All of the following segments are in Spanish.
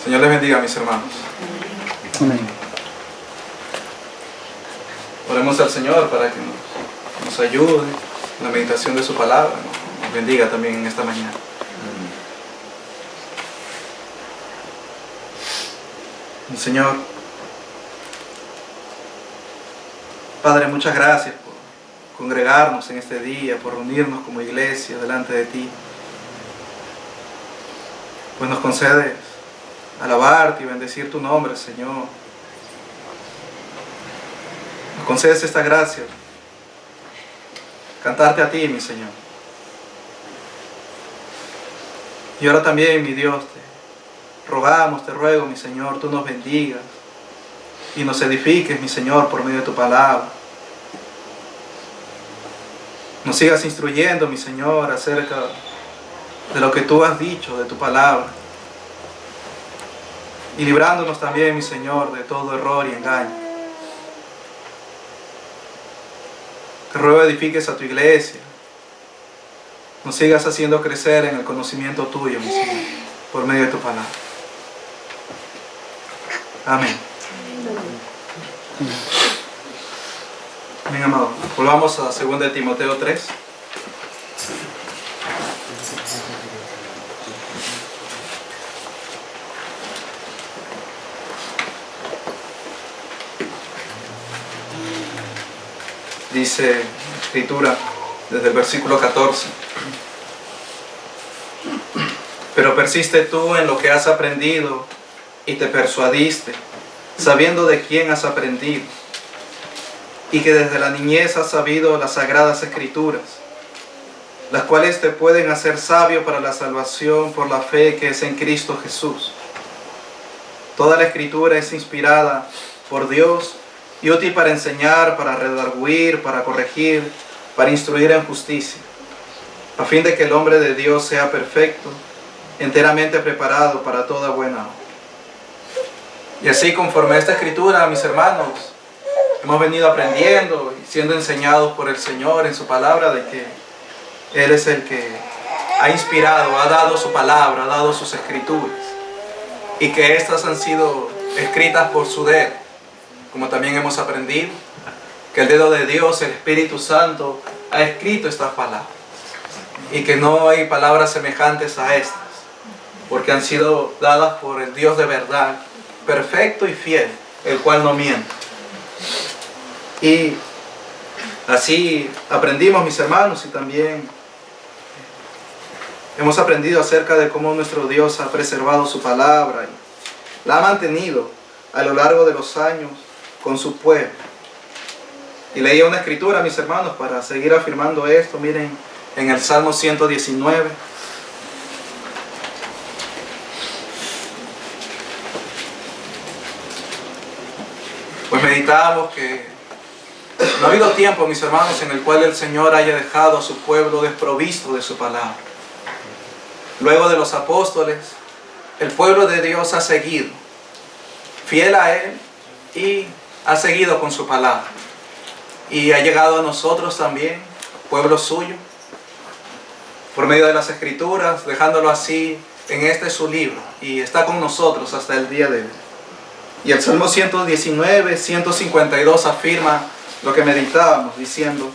Señor les bendiga, mis hermanos. Amén. Oremos al Señor para que nos ayude en la meditación de su palabra, nos bendiga también en esta mañana. Señor, Padre, muchas gracias por congregarnos en este día, por reunirnos como iglesia delante de ti. Pues nos concedes alabarte y bendecir tu nombre, Señor. Nos concedes esta gracia, cantarte a ti, mi Señor. Y ahora también, mi Dios, te rogamos, te ruego, mi Señor, tú nos bendigas y nos edifiques, mi Señor, por medio de tu palabra. Nos sigas instruyendo, mi Señor, acerca de lo que tú has dicho, de tu palabra. Y librándonos también, mi Señor, de todo error y engaño. Te ruego edifiques a tu iglesia. Nos sigas haciendo crecer en el conocimiento tuyo, mi Señor, por medio de tu palabra. Amén. Bien, amado. Volvamos a 2 de Timoteo 3. Dice la Escritura desde el versículo 14. Pero persiste tú en lo que has aprendido y te persuadiste, sabiendo de quién has aprendido, y que desde la niñez has sabido las sagradas Escrituras, las cuales te pueden hacer sabio para la salvación por la fe que es en Cristo Jesús. Toda la Escritura es inspirada por Dios y útil para enseñar, para redarguir, para corregir, para instruir en justicia, a fin de que el hombre de Dios sea perfecto, enteramente preparado para toda buena obra. Y así, conforme a esta Escritura, mis hermanos, hemos venido aprendiendo y siendo enseñados por el Señor en su palabra de que Él es el que ha inspirado, ha dado su palabra, ha dado sus Escrituras, y que éstas han sido escritas por su dedo, como también hemos aprendido que el dedo de Dios, el Espíritu Santo, ha escrito estas palabras, y que no hay palabras semejantes a estas, porque han sido dadas por el Dios de verdad, perfecto y fiel, el cual no miente. Y así aprendimos, mis hermanos, y también hemos aprendido acerca de cómo nuestro Dios ha preservado su palabra y la ha mantenido a lo largo de los años con su pueblo. Y leía una escritura, mis hermanos, para seguir afirmando esto. Miren, en el Salmo 119. Pues meditábamos que no ha habido tiempo, mis hermanos, en el cual el Señor haya dejado a su pueblo desprovisto de su palabra. Luego de los apóstoles, el pueblo de Dios ha seguido fiel a Él y ha seguido con su palabra. Y ha llegado a nosotros también, pueblo suyo, por medio de las Escrituras, dejándolo así en este su libro. Y está con nosotros hasta el día de hoy. Y el Salmo 119, 152 afirma lo que meditábamos, diciendo: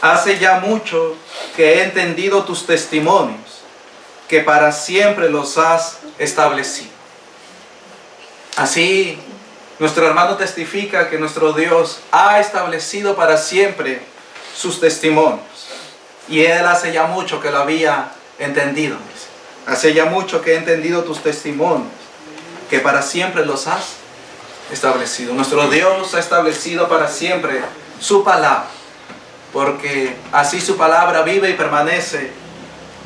hace ya mucho que he entendido tus testimonios, que para siempre los has establecido. Así, nuestro hermano testifica que nuestro Dios ha establecido para siempre sus testimonios. Y Él hace ya mucho que lo había entendido. Dice. Hace ya mucho que he entendido tus testimonios, que para siempre los has establecido. Nuestro Dios ha establecido para siempre su palabra, porque así su palabra vive y permanece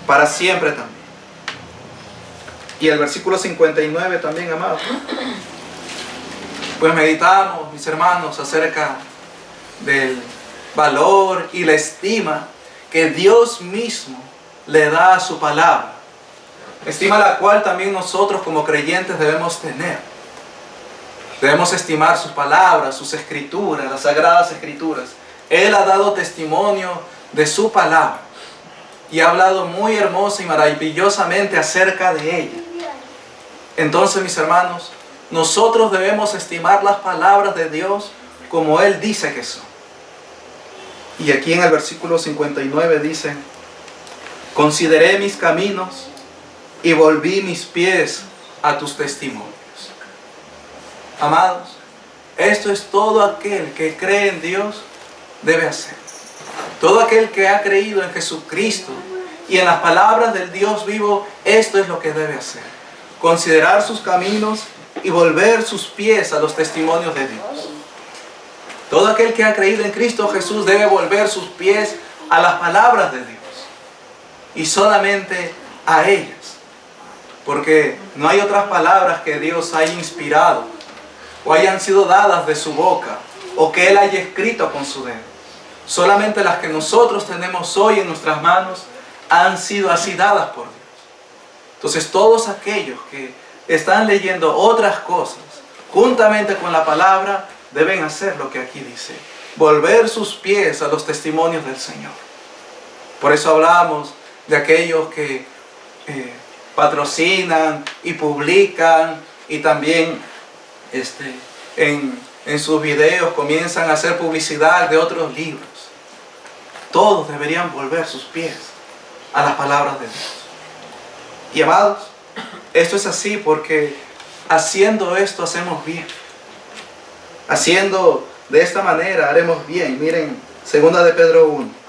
para siempre también. Y el versículo 59 también, amados. Pues meditamos, mis hermanos, acerca del valor y la estima que Dios mismo le da a su palabra. Estima la cual también nosotros como creyentes debemos tener. Debemos estimar sus palabras, sus escrituras, las sagradas escrituras. Él ha dado testimonio de su palabra y ha hablado muy hermosa y maravillosamente acerca de ella. Entonces, mis hermanos, nosotros debemos estimar las palabras de Dios como Él dice que son. Y aquí en el versículo 59 dice: consideré mis caminos y volví mis pies a tus testimonios. Amados, esto es todo aquel que cree en Dios debe hacer. Todo aquel que ha creído en Jesucristo y en las palabras del Dios vivo, esto es lo que debe hacer. Considerar sus caminos y volver sus pies a los testimonios de Dios. Todo aquel que ha creído en Cristo Jesús debe volver sus pies a las palabras de Dios. Y solamente a ellas. Porque no hay otras palabras que Dios haya inspirado o hayan sido dadas de su boca o que Él haya escrito con su dedo. Solamente las que nosotros tenemos hoy en nuestras manos han sido así dadas por Dios. Entonces todos aquellos que están leyendo otras cosas juntamente con la palabra deben hacer lo que aquí dice: volver sus pies a los testimonios del Señor. Por eso hablamos de aquellos que patrocinan y publican y también en sus videos comienzan a hacer publicidad de otros libros. Todos deberían volver sus pies a las palabras de Dios. Y amados, esto es así porque haciendo esto hacemos bien. Haciendo de esta manera haremos bien. Miren, 2 de Pedro 1.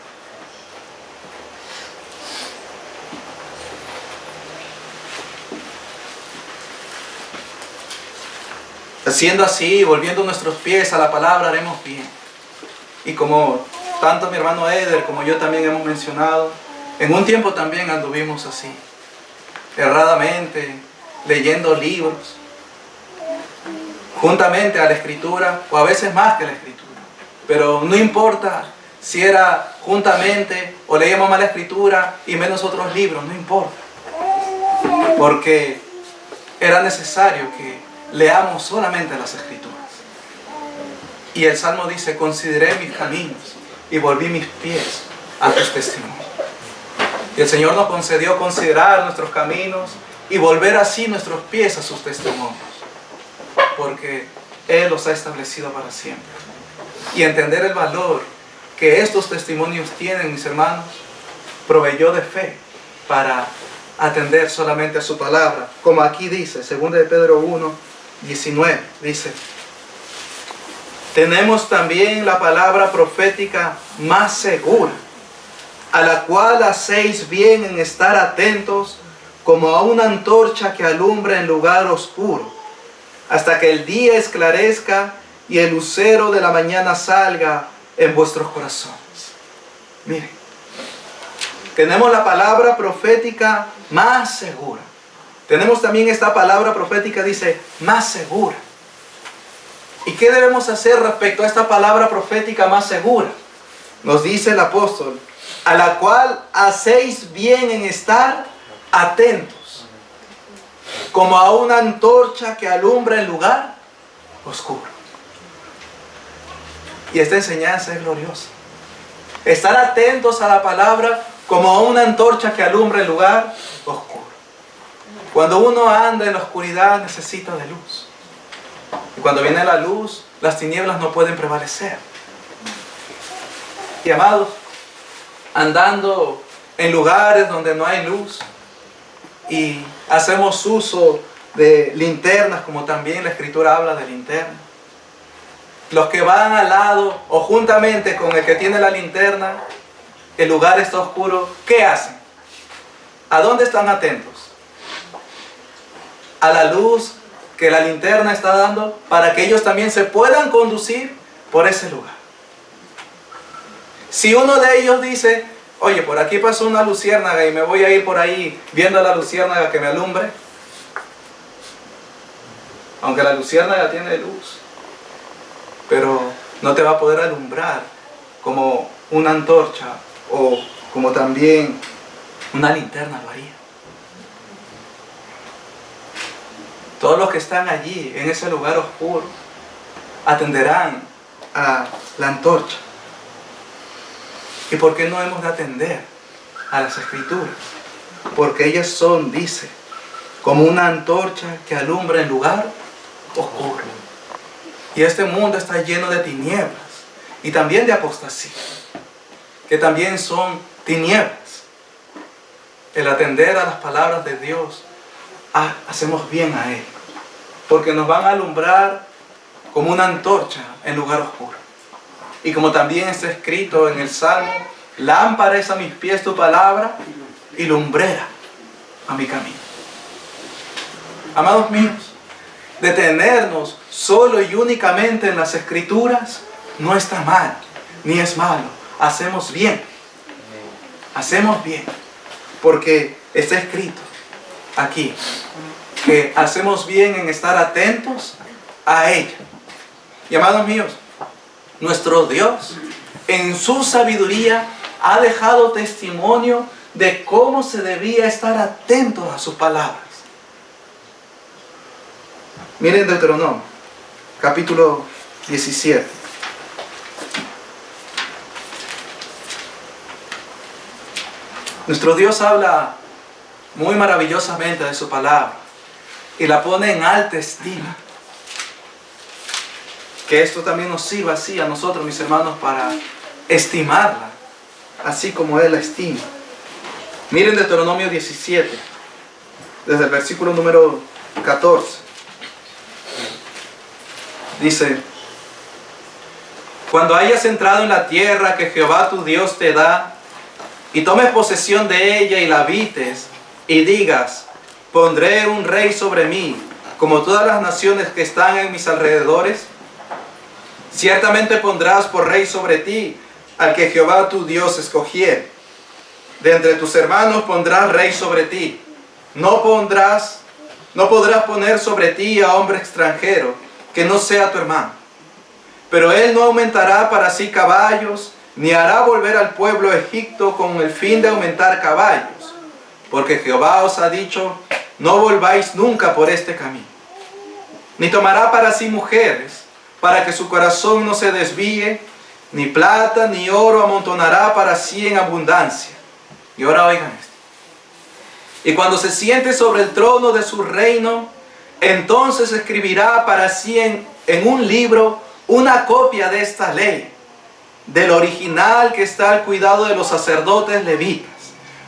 Haciendo así, volviendo nuestros pies a la palabra, haremos bien. Y como tanto mi hermano Eder como yo también hemos mencionado, en un tiempo también anduvimos así, erradamente, leyendo libros, juntamente a la Escritura, o a veces más que la Escritura. Pero no importa si era juntamente o leíamos más la Escritura y menos otros libros, no importa. Porque era necesario que leamos solamente las Escrituras. Y el Salmo dice: consideré mis caminos y volví mis pies a tus testimonios. Y el Señor nos concedió considerar nuestros caminos y volver así nuestros pies a sus testimonios. Porque Él los ha establecido para siempre. Y entender el valor que estos testimonios tienen, mis hermanos, proveyó de fe para atender solamente a su palabra. Como aquí dice, 2 de Pedro 1, 19, dice: tenemos también la palabra profética más segura, a la cual hacéis bien en estar atentos como a una antorcha que alumbra en lugar oscuro, hasta que el día esclarezca y el lucero de la mañana salga en vuestros corazones. Miren, tenemos la palabra profética más segura. Tenemos también esta palabra profética, dice, más segura. ¿Y qué debemos hacer respecto a esta palabra profética más segura? Nos dice el apóstol: a la cual hacéis bien en estar atentos, como a una antorcha que alumbra en lugar oscuro. Y esta enseñanza es gloriosa. Estar atentos a la palabra como a una antorcha que alumbra en lugar oscuro. Cuando uno anda en la oscuridad necesita de luz. Y cuando viene la luz, las tinieblas no pueden prevalecer. Y amados, andando en lugares donde no hay luz y hacemos uso de linternas, como también la Escritura habla de linternas. Los que van al lado o juntamente con el que tiene la linterna, el lugar está oscuro, ¿qué hacen? ¿A dónde están atentos? A la luz que la linterna está dando para que ellos también se puedan conducir por ese lugar. Si uno de ellos dice: oye, por aquí pasó una luciérnaga y me voy a ir por ahí viendo a la luciérnaga que me alumbre, aunque la luciérnaga tiene luz, pero no te va a poder alumbrar como una antorcha o como también una linterna lo haría. Todos los que están allí, en ese lugar oscuro, atenderán a la antorcha. ¿Y por qué no hemos de atender a las Escrituras? Porque ellas son, dice, como una antorcha que alumbra en lugar oscuro. Y este mundo está lleno de tinieblas y también de apostasía, que también son tinieblas. El atender a las palabras de Dios, hacemos bien a Él, porque nos van a alumbrar como una antorcha en lugar oscuro. Y como también está escrito en el Salmo, lámpara es a mis pies tu palabra y lumbrera a mi camino. Amados míos, detenernos solo y únicamente en las Escrituras no está mal, ni es malo. Hacemos bien. Hacemos bien. Porque está escrito aquí que hacemos bien en estar atentos a ella. Y amados míos, nuestro Dios en su sabiduría ha dejado testimonio de cómo se debía estar atentos a sus palabras. Miren Deuteronomio, capítulo 17. Nuestro Dios habla muy maravillosamente de su palabra y la pone en alta estima. Que esto también nos sirva así a nosotros, mis hermanos, para estimarla, así como Él la estima. Miren Deuteronomio 17, desde el versículo número 14. Dice: cuando hayas entrado en la tierra que Jehová tu Dios te da, y tomes posesión de ella y la habites, y digas: pondré un rey sobre mí, como todas las naciones que están en mis alrededores, ciertamente pondrás por rey sobre ti al que Jehová tu Dios escogiere. De entre tus hermanos pondrás rey sobre ti. No podrás poner sobre ti a hombre extranjero que no sea tu hermano. Pero él no aumentará para sí caballos, ni hará volver al pueblo a Egipto con el fin de aumentar caballos. Porque Jehová os ha dicho: no volváis nunca por este camino. Ni tomará para sí mujeres, para que su corazón no se desvíe, ni plata ni oro amontonará para sí en abundancia. Y ahora oigan esto. Y cuando se siente sobre el trono de su reino, entonces escribirá para sí en un libro una copia de esta ley, del original que está al cuidado de los sacerdotes levitas.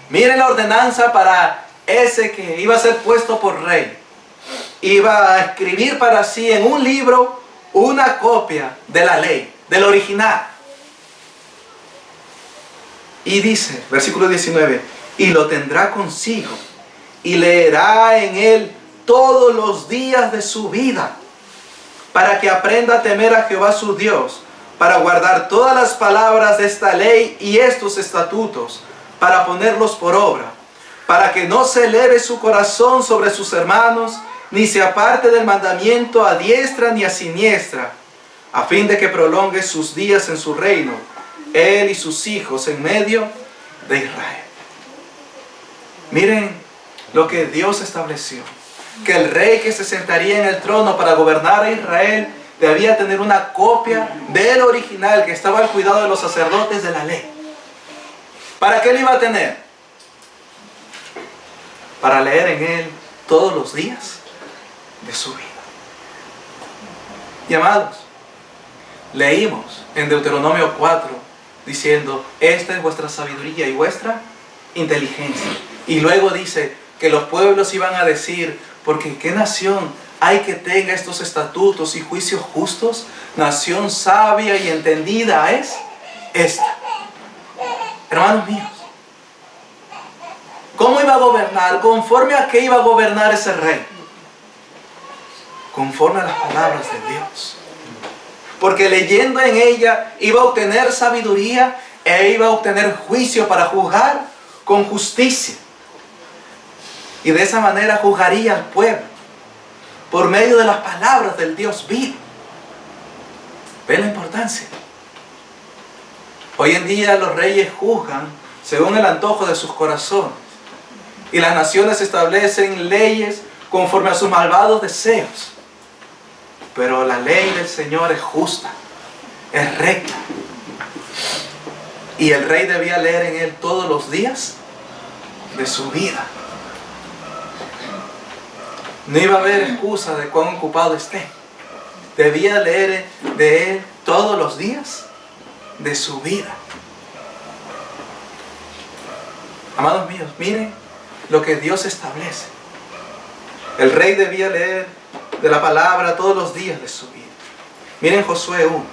Miren la ordenanza para ese que iba a ser puesto por rey. Iba a escribir para sí en un libro una copia de la ley, del original. Y dice, versículo 19, y lo tendrá consigo, y leerá en él todos los días de su vida, para que aprenda a temer a Jehová su Dios, para guardar todas las palabras de esta ley y estos estatutos, para ponerlos por obra, para que no se eleve su corazón sobre sus hermanos, ni se aparte del mandamiento a diestra ni a siniestra, a fin de que prolongue sus días en su reino, él y sus hijos en medio de Israel. Miren lo que Dios estableció, que el rey que se sentaría en el trono para gobernar a Israel debía tener una copia del original que estaba al cuidado de los sacerdotes de la ley. ¿Para qué lo iba a tener? Para leer en él todos los días de su vida. Y amados, leímos en Deuteronomio 4 diciendo: esta es vuestra sabiduría y vuestra inteligencia. Y luego dice que los pueblos iban a decir: porque ¿qué nación hay que tenga estos estatutos y juicios justos? Nación sabia y entendida es esta. Hermanos míos, ¿cómo iba a gobernar? ¿Conforme a qué iba a gobernar ese rey? Conforme a las palabras de Dios. Porque leyendo en ella iba a obtener sabiduría e iba a obtener juicio para juzgar con justicia. Y de esa manera juzgaría al pueblo por medio de las palabras del Dios vivo. ¿Ven la importancia? Hoy en día los reyes juzgan según el antojo de sus corazones. Y las naciones establecen leyes conforme a sus malvados deseos. Pero la ley del Señor es justa, es recta. Y el rey debía leer en él todos los días de su vida. No iba a haber excusa de cuán ocupado esté. Debía leer de él todos los días de su vida. Amados míos, miren lo que Dios establece. El rey debía leer de la palabra todos los días de su vida. Miren Josué 1.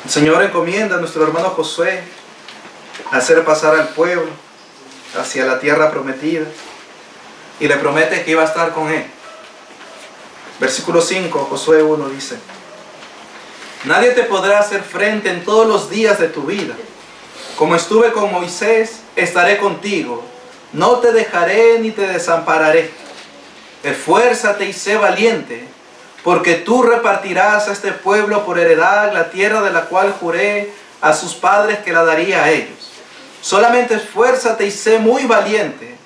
El Señor encomienda a nuestro hermano Josué a hacer pasar al pueblo hacia la tierra prometida y le promete que iba a estar con él. Versículo 5, Josué 1 dice: nadie te podrá hacer frente en todos los días de tu vida. Como estuve con Moisés, estaré contigo. No te dejaré ni te desampararé. Esfuérzate y sé valiente, porque tú repartirás a este pueblo por heredad la tierra de la cual juré a sus padres que la daría a ellos. Solamente esfuérzate y sé muy valiente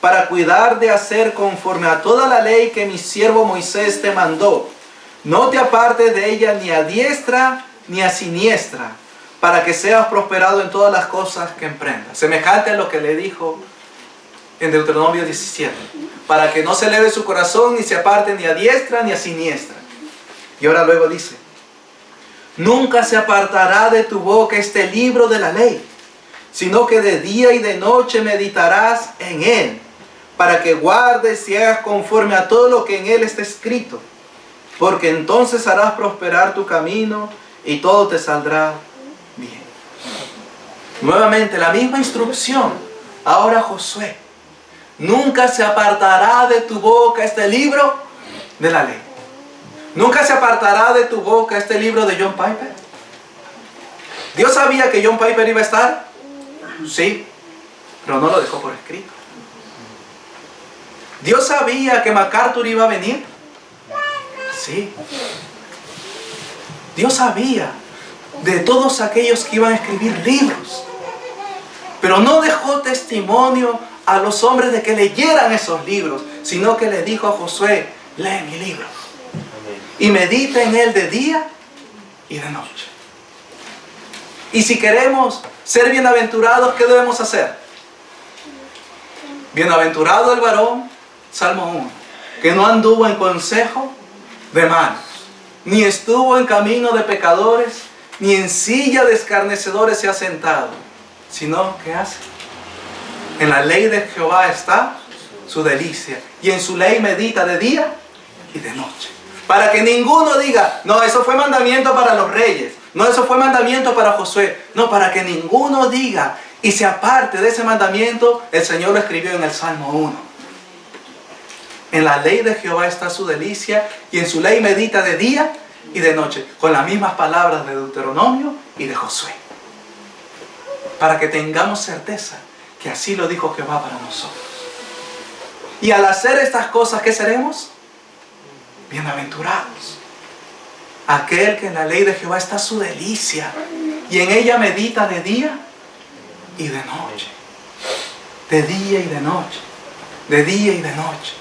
para cuidar de hacer conforme a toda la ley que mi siervo Moisés te mandó. No te apartes de ella ni a diestra ni a siniestra, para que seas prosperado en todas las cosas que emprendas. Semejante a lo que le dijo en Deuteronomio 17. Para que no se eleve su corazón ni se aparte ni a diestra ni a siniestra. Y ahora luego dice: nunca se apartará de tu boca este libro de la ley, sino que de día y de noche meditarás en él, para que guardes y hagas conforme a todo lo que en él está escrito. Porque entonces harás prosperar tu camino y todo te saldrá bien. Nuevamente la misma instrucción. Ahora Josué: nunca se apartará de tu boca este libro de la ley. Nunca se apartará de tu boca este libro de John Piper. ¿Dios sabía que John Piper iba a estar? Sí, pero no lo dejó por escrito. ¿Dios sabía que MacArthur iba a venir? Sí. Dios sabía de todos aquellos que iban a escribir libros, pero no dejó testimonio a los hombres de que leyeran esos libros, sino que le dijo a Josué: lee mi libro y medita en él de día y de noche. Y si queremos ser bienaventurados, ¿qué debemos hacer? Bienaventurado el varón, Salmo 1, que no anduvo en consejo de malos, ni estuvo en camino de pecadores, ni en silla de escarnecedores se ha sentado, sino que hace: en la ley de Jehová está su delicia, y en su ley medita de día y de noche. Para que ninguno diga: no, eso fue mandamiento para los reyes, no, eso fue mandamiento para Josué. No, para que ninguno diga y se aparte de ese mandamiento. El Señor lo escribió en el Salmo 1. En la ley de Jehová está su delicia, y en su ley medita de día y de noche, con las mismas palabras de Deuteronomio y de Josué. Para que tengamos certeza que así lo dijo Jehová para nosotros. Y al hacer estas cosas, ¿qué seremos? Bienaventurados. Aquel que en la ley de Jehová está su delicia, y en ella medita de día y de noche. De día y de noche. De día y de noche.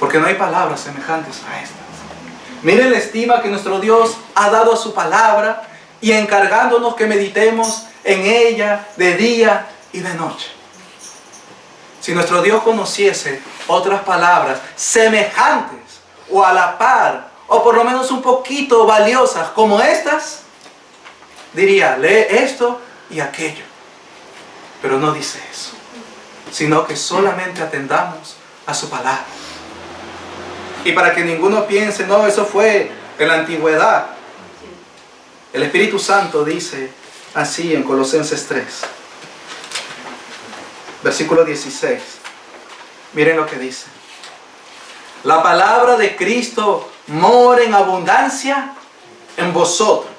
Porque no hay palabras semejantes a estas. Miren la estima que nuestro Dios ha dado a su palabra, y encargándonos que meditemos en ella de día y de noche. Si nuestro Dios conociese otras palabras semejantes o a la par, o por lo menos un poquito valiosas como estas, diría: lee esto y aquello. Pero no dice eso, sino que solamente atendamos a su palabra. Y para que ninguno piense: no, eso fue en la antigüedad. El Espíritu Santo dice así en Colosenses 3, versículo 16. Miren lo que dice: la palabra de Cristo mora en abundancia en vosotros,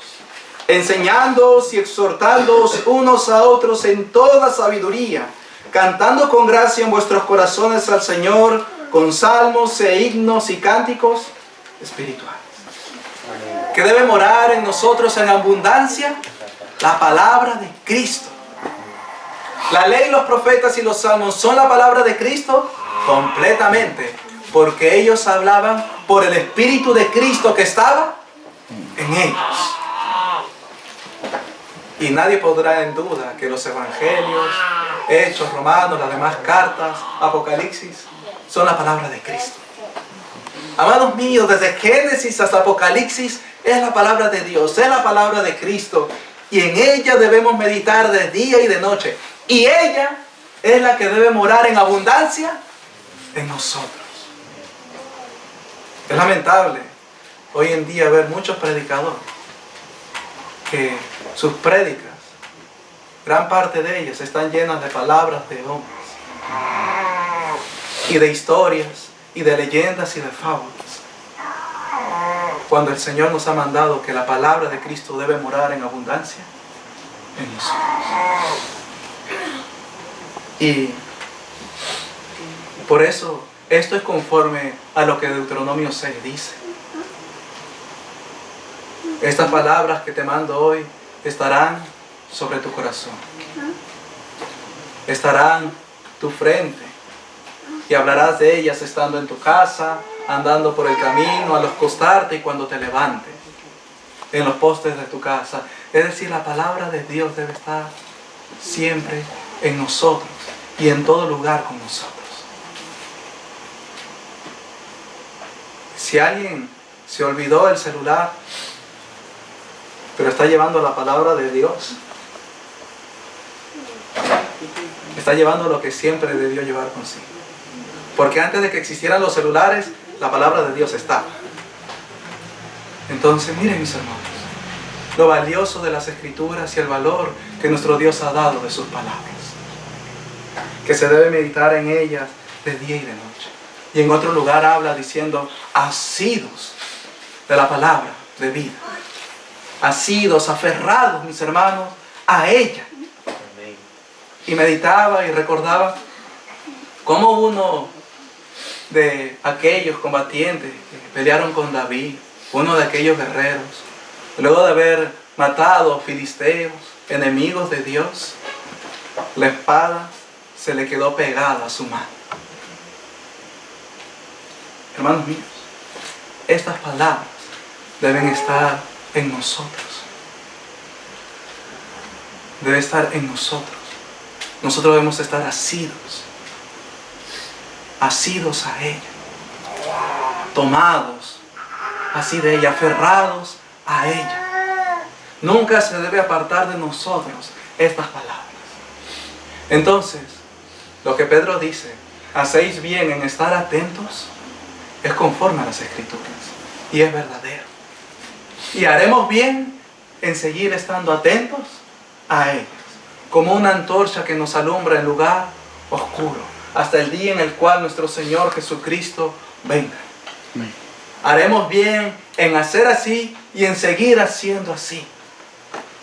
enseñándoos y exhortándoos unos a otros en toda sabiduría, cantando con gracia en vuestros corazones al Señor, con salmos e himnos y cánticos espirituales. ¿Qué debe morar en nosotros en abundancia? La palabra de Cristo. La ley, los profetas y los salmos son la palabra de Cristo completamente, porque ellos hablaban por el Espíritu de Cristo que estaba en ellos. Y nadie podrá en duda que los evangelios, Hechos, Romanos, las demás cartas, Apocalipsis, son la palabra de Cristo. Amados míos, desde Génesis hasta Apocalipsis es la palabra de Dios, es la palabra de Cristo. Y en ella debemos meditar de día y de noche. Y ella es la que debe morar en abundancia en nosotros. Es lamentable hoy en día ver muchos predicadores que sus prédicas, gran parte de ellas están llenas de palabras de hombres y de historias y de leyendas y de fábulas, cuando el Señor nos ha mandado que la palabra de Cristo debe morar en abundancia en nosotros. Y por eso esto es conforme a lo que Deuteronomio 6 dice. Estas palabras que te mando hoy estarán sobre tu corazón, estarán tu frente, y hablarás de ellas estando en tu casa, andando por el camino, al acostarte y cuando te levantes, en los postes de tu casa. Es decir, la palabra de Dios debe estar siempre en nosotros y en todo lugar con nosotros. Si alguien se olvidó el celular, pero está llevando la palabra de Dios, está llevando lo que siempre debió llevar consigo. Porque antes de que existieran los celulares, la palabra de Dios estaba. Entonces, miren mis hermanos, lo valioso de las Escrituras y el valor que nuestro Dios ha dado de sus palabras, que se debe meditar en ellas de día y de noche. Y en otro lugar habla diciendo, asidos de la palabra de vida, asidos, aferrados, mis hermanos, a ella. Y meditaba y recordaba cómo uno de aquellos combatientes que pelearon con David, uno de aquellos guerreros, luego de haber matado filisteos, enemigos de Dios, la espada se le quedó pegada a su mano. Hermanos míos, estas palabras deben estar en nosotros. Debe estar en nosotros. Nosotros debemos estar asidos a ella, tomados así de ella, aferrados a ella. Nunca se debe apartar de nosotros estas palabras. Entonces, lo que Pedro dice, hacéis bien en estar atentos, es conforme a las Escrituras y es verdadero. Y haremos bien en seguir estando atentos a ellas, como una antorcha que nos alumbra en lugar oscuro, hasta el día en el cual nuestro Señor Jesucristo venga. Amén. Haremos bien en hacer así y en seguir haciendo así,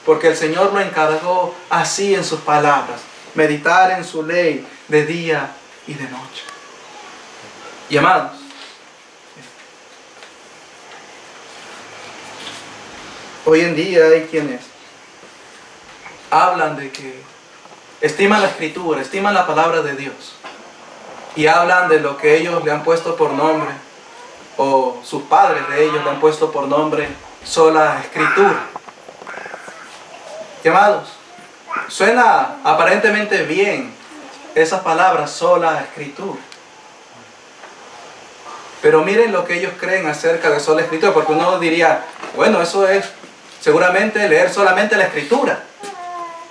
porque el Señor lo encargó así en sus palabras, meditar en su ley de día y de noche. Y amados, hoy en día hay quienes hablan de que estiman la Escritura, estiman la palabra de Dios, y hablan de lo que ellos le han puesto por nombre, o sus padres de ellos le han puesto por nombre, sola Escritura. Y amados, suena aparentemente bien esas palabras, sola Escritura. Pero miren lo que ellos creen acerca de sola Escritura, porque uno diría, bueno, eso es seguramente leer solamente la Escritura.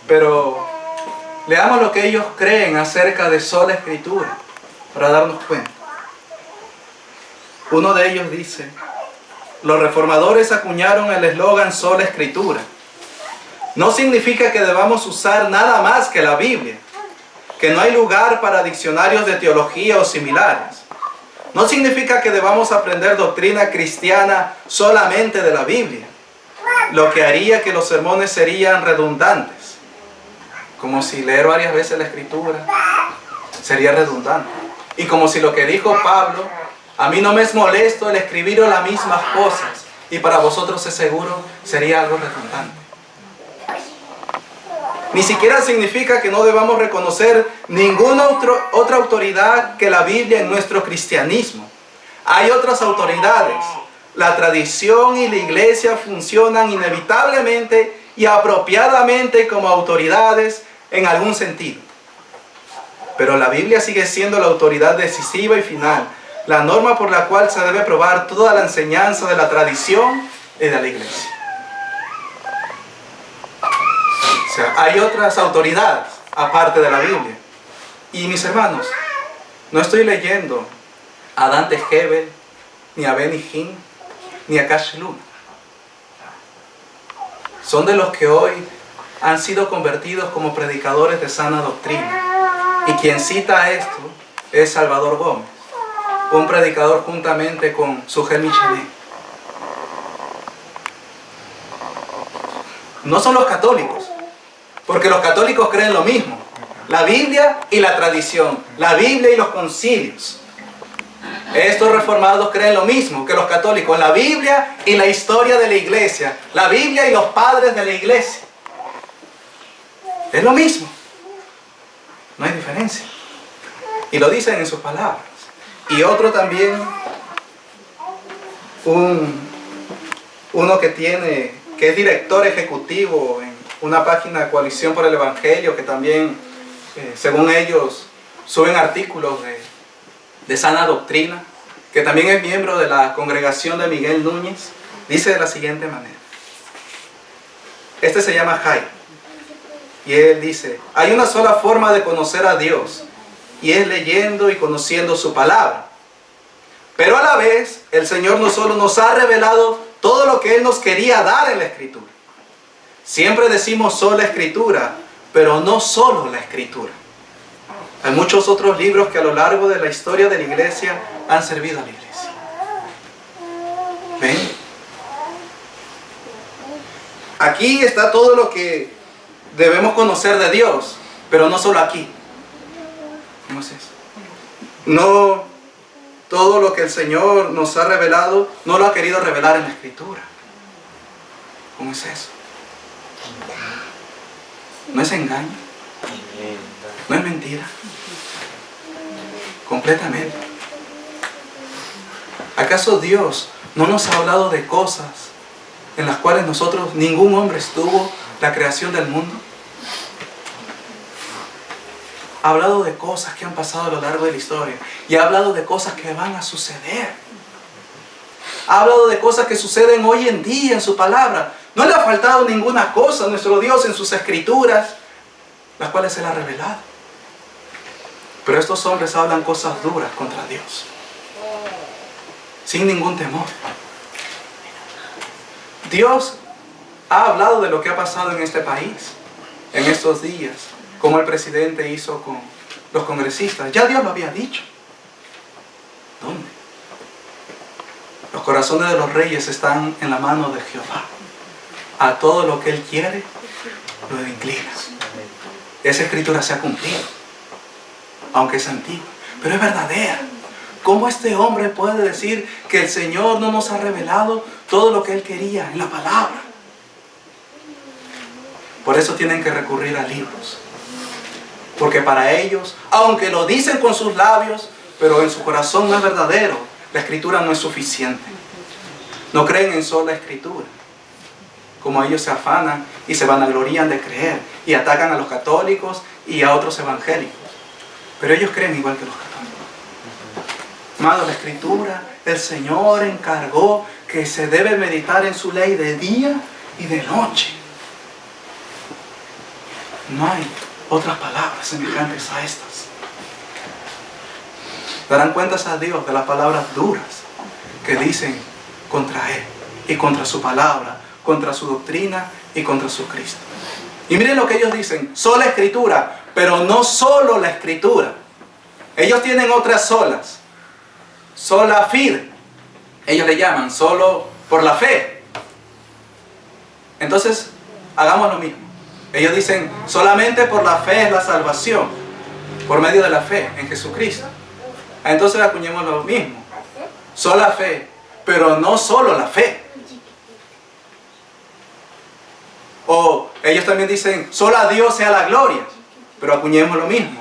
Pero leamos lo que ellos creen acerca de sola Escritura, para darnos cuenta. Uno de ellos dice, los reformadores acuñaron el eslogan sola Escritura. No significa que debamos usar nada más que la Biblia, que no hay lugar para diccionarios de teología o similares. No significa que debamos aprender doctrina cristiana solamente de la Biblia, lo que haría que los sermones serían redundantes, como si leer varias veces la Escritura sería redundante. Y como si lo que dijo Pablo, a mí no me es molesto el escribir las mismas cosas, y para vosotros es seguro, sería algo redundante. Ni siquiera significa que no debamos reconocer ninguna otra autoridad que la Biblia en nuestro cristianismo. Hay otras autoridades. La tradición y la iglesia funcionan inevitablemente y apropiadamente como autoridades en algún sentido. Pero la Biblia sigue siendo la autoridad decisiva y final, la norma por la cual se debe probar toda la enseñanza de la tradición y de la iglesia. O sea, hay otras autoridades aparte de la Biblia. Y mis hermanos, no estoy leyendo a Dante Gebel, ni a Benny Hinn, ni a Cash Luna. Son de los que hoy han sido convertidos como predicadores de sana doctrina. Y quien cita esto es Salvador Gómez, un predicador juntamente con Sugel Michelet. No son los católicos, porque los católicos creen lo mismo: la Biblia y la tradición, la Biblia y los concilios. Estos reformados creen lo mismo que los católicos: la Biblia y la historia de la iglesia, la Biblia y los padres de la iglesia. Es lo mismo, no hay diferencia. Y lo dicen en sus palabras. Y otro también, uno que es director ejecutivo en una página Coalición por el Evangelio, que también, según ellos, suben artículos de sana doctrina, que también es miembro de la congregación de Miguel Núñez, dice de la siguiente manera. Este se llama Jai, y él dice: hay una sola forma de conocer a Dios, y es leyendo y conociendo su palabra. Pero a la vez, el Señor no solo nos ha revelado todo lo que Él nos quería dar en la Escritura. Siempre decimos sola Escritura, pero no solo la Escritura. Hay muchos otros libros que a lo largo de la historia de la iglesia han servido a la iglesia. ¿Ven? Aquí está todo lo que debemos conocer de Dios, pero no solo aquí. ¿Cómo es eso? No todo lo que el Señor nos ha revelado, no lo ha querido revelar en la Escritura. ¿Cómo es eso? ¿No es engaño? ¿No es mentira? Completamente. ¿Acaso Dios no nos ha hablado de cosas en las cuales ningún hombre estuvo, la creación del mundo? Ha hablado de cosas que han pasado a lo largo de la historia, y ha hablado de cosas que van a suceder. Ha hablado de cosas que suceden hoy en día en su palabra. No le ha faltado ninguna cosa a nuestro Dios en sus escrituras, las cuales Él ha revelado. Pero estos hombres hablan cosas duras contra Dios, sin ningún temor. Dios ha hablado de lo que ha pasado en este país en estos días, como el presidente hizo con los congresistas. Ya Dios lo había dicho. ¿Dónde? Los corazones de los reyes están en la mano de Jehová. A todo lo que Él quiere, lo inclina. Esa escritura se ha cumplido, aunque es antigua, pero es verdadera. ¿Cómo este hombre puede decir que el Señor no nos ha revelado todo lo que Él quería en la palabra? Por eso tienen que recurrir a libros. Porque para ellos, aunque lo dicen con sus labios, pero en su corazón no es verdadero, la Escritura no es suficiente. No creen en sola Escritura. Como ellos se afanan y se vanaglorían de creer y atacan a los católicos y a otros evangélicos. Pero ellos creen igual que los católicos. Amado, la Escritura, el Señor encargó que se debe meditar en su ley de día y de noche. No hay otras palabras semejantes a estas. Darán cuentas a Dios de las palabras duras que dicen contra Él y contra su palabra, contra su doctrina y contra su Cristo. Y miren lo que ellos dicen: sola Escritura, pero no solo la Escritura. Ellos tienen otras solas. Sola fide. Ellos le llaman solo por la fe. Entonces, hagamos lo mismo. Ellos dicen, solamente por la fe es la salvación, por medio de la fe en Jesucristo. Entonces acuñemos lo mismo. Sola fe, pero no solo la fe. O ellos también dicen, solo a Dios sea la gloria, pero acuñemos lo mismo.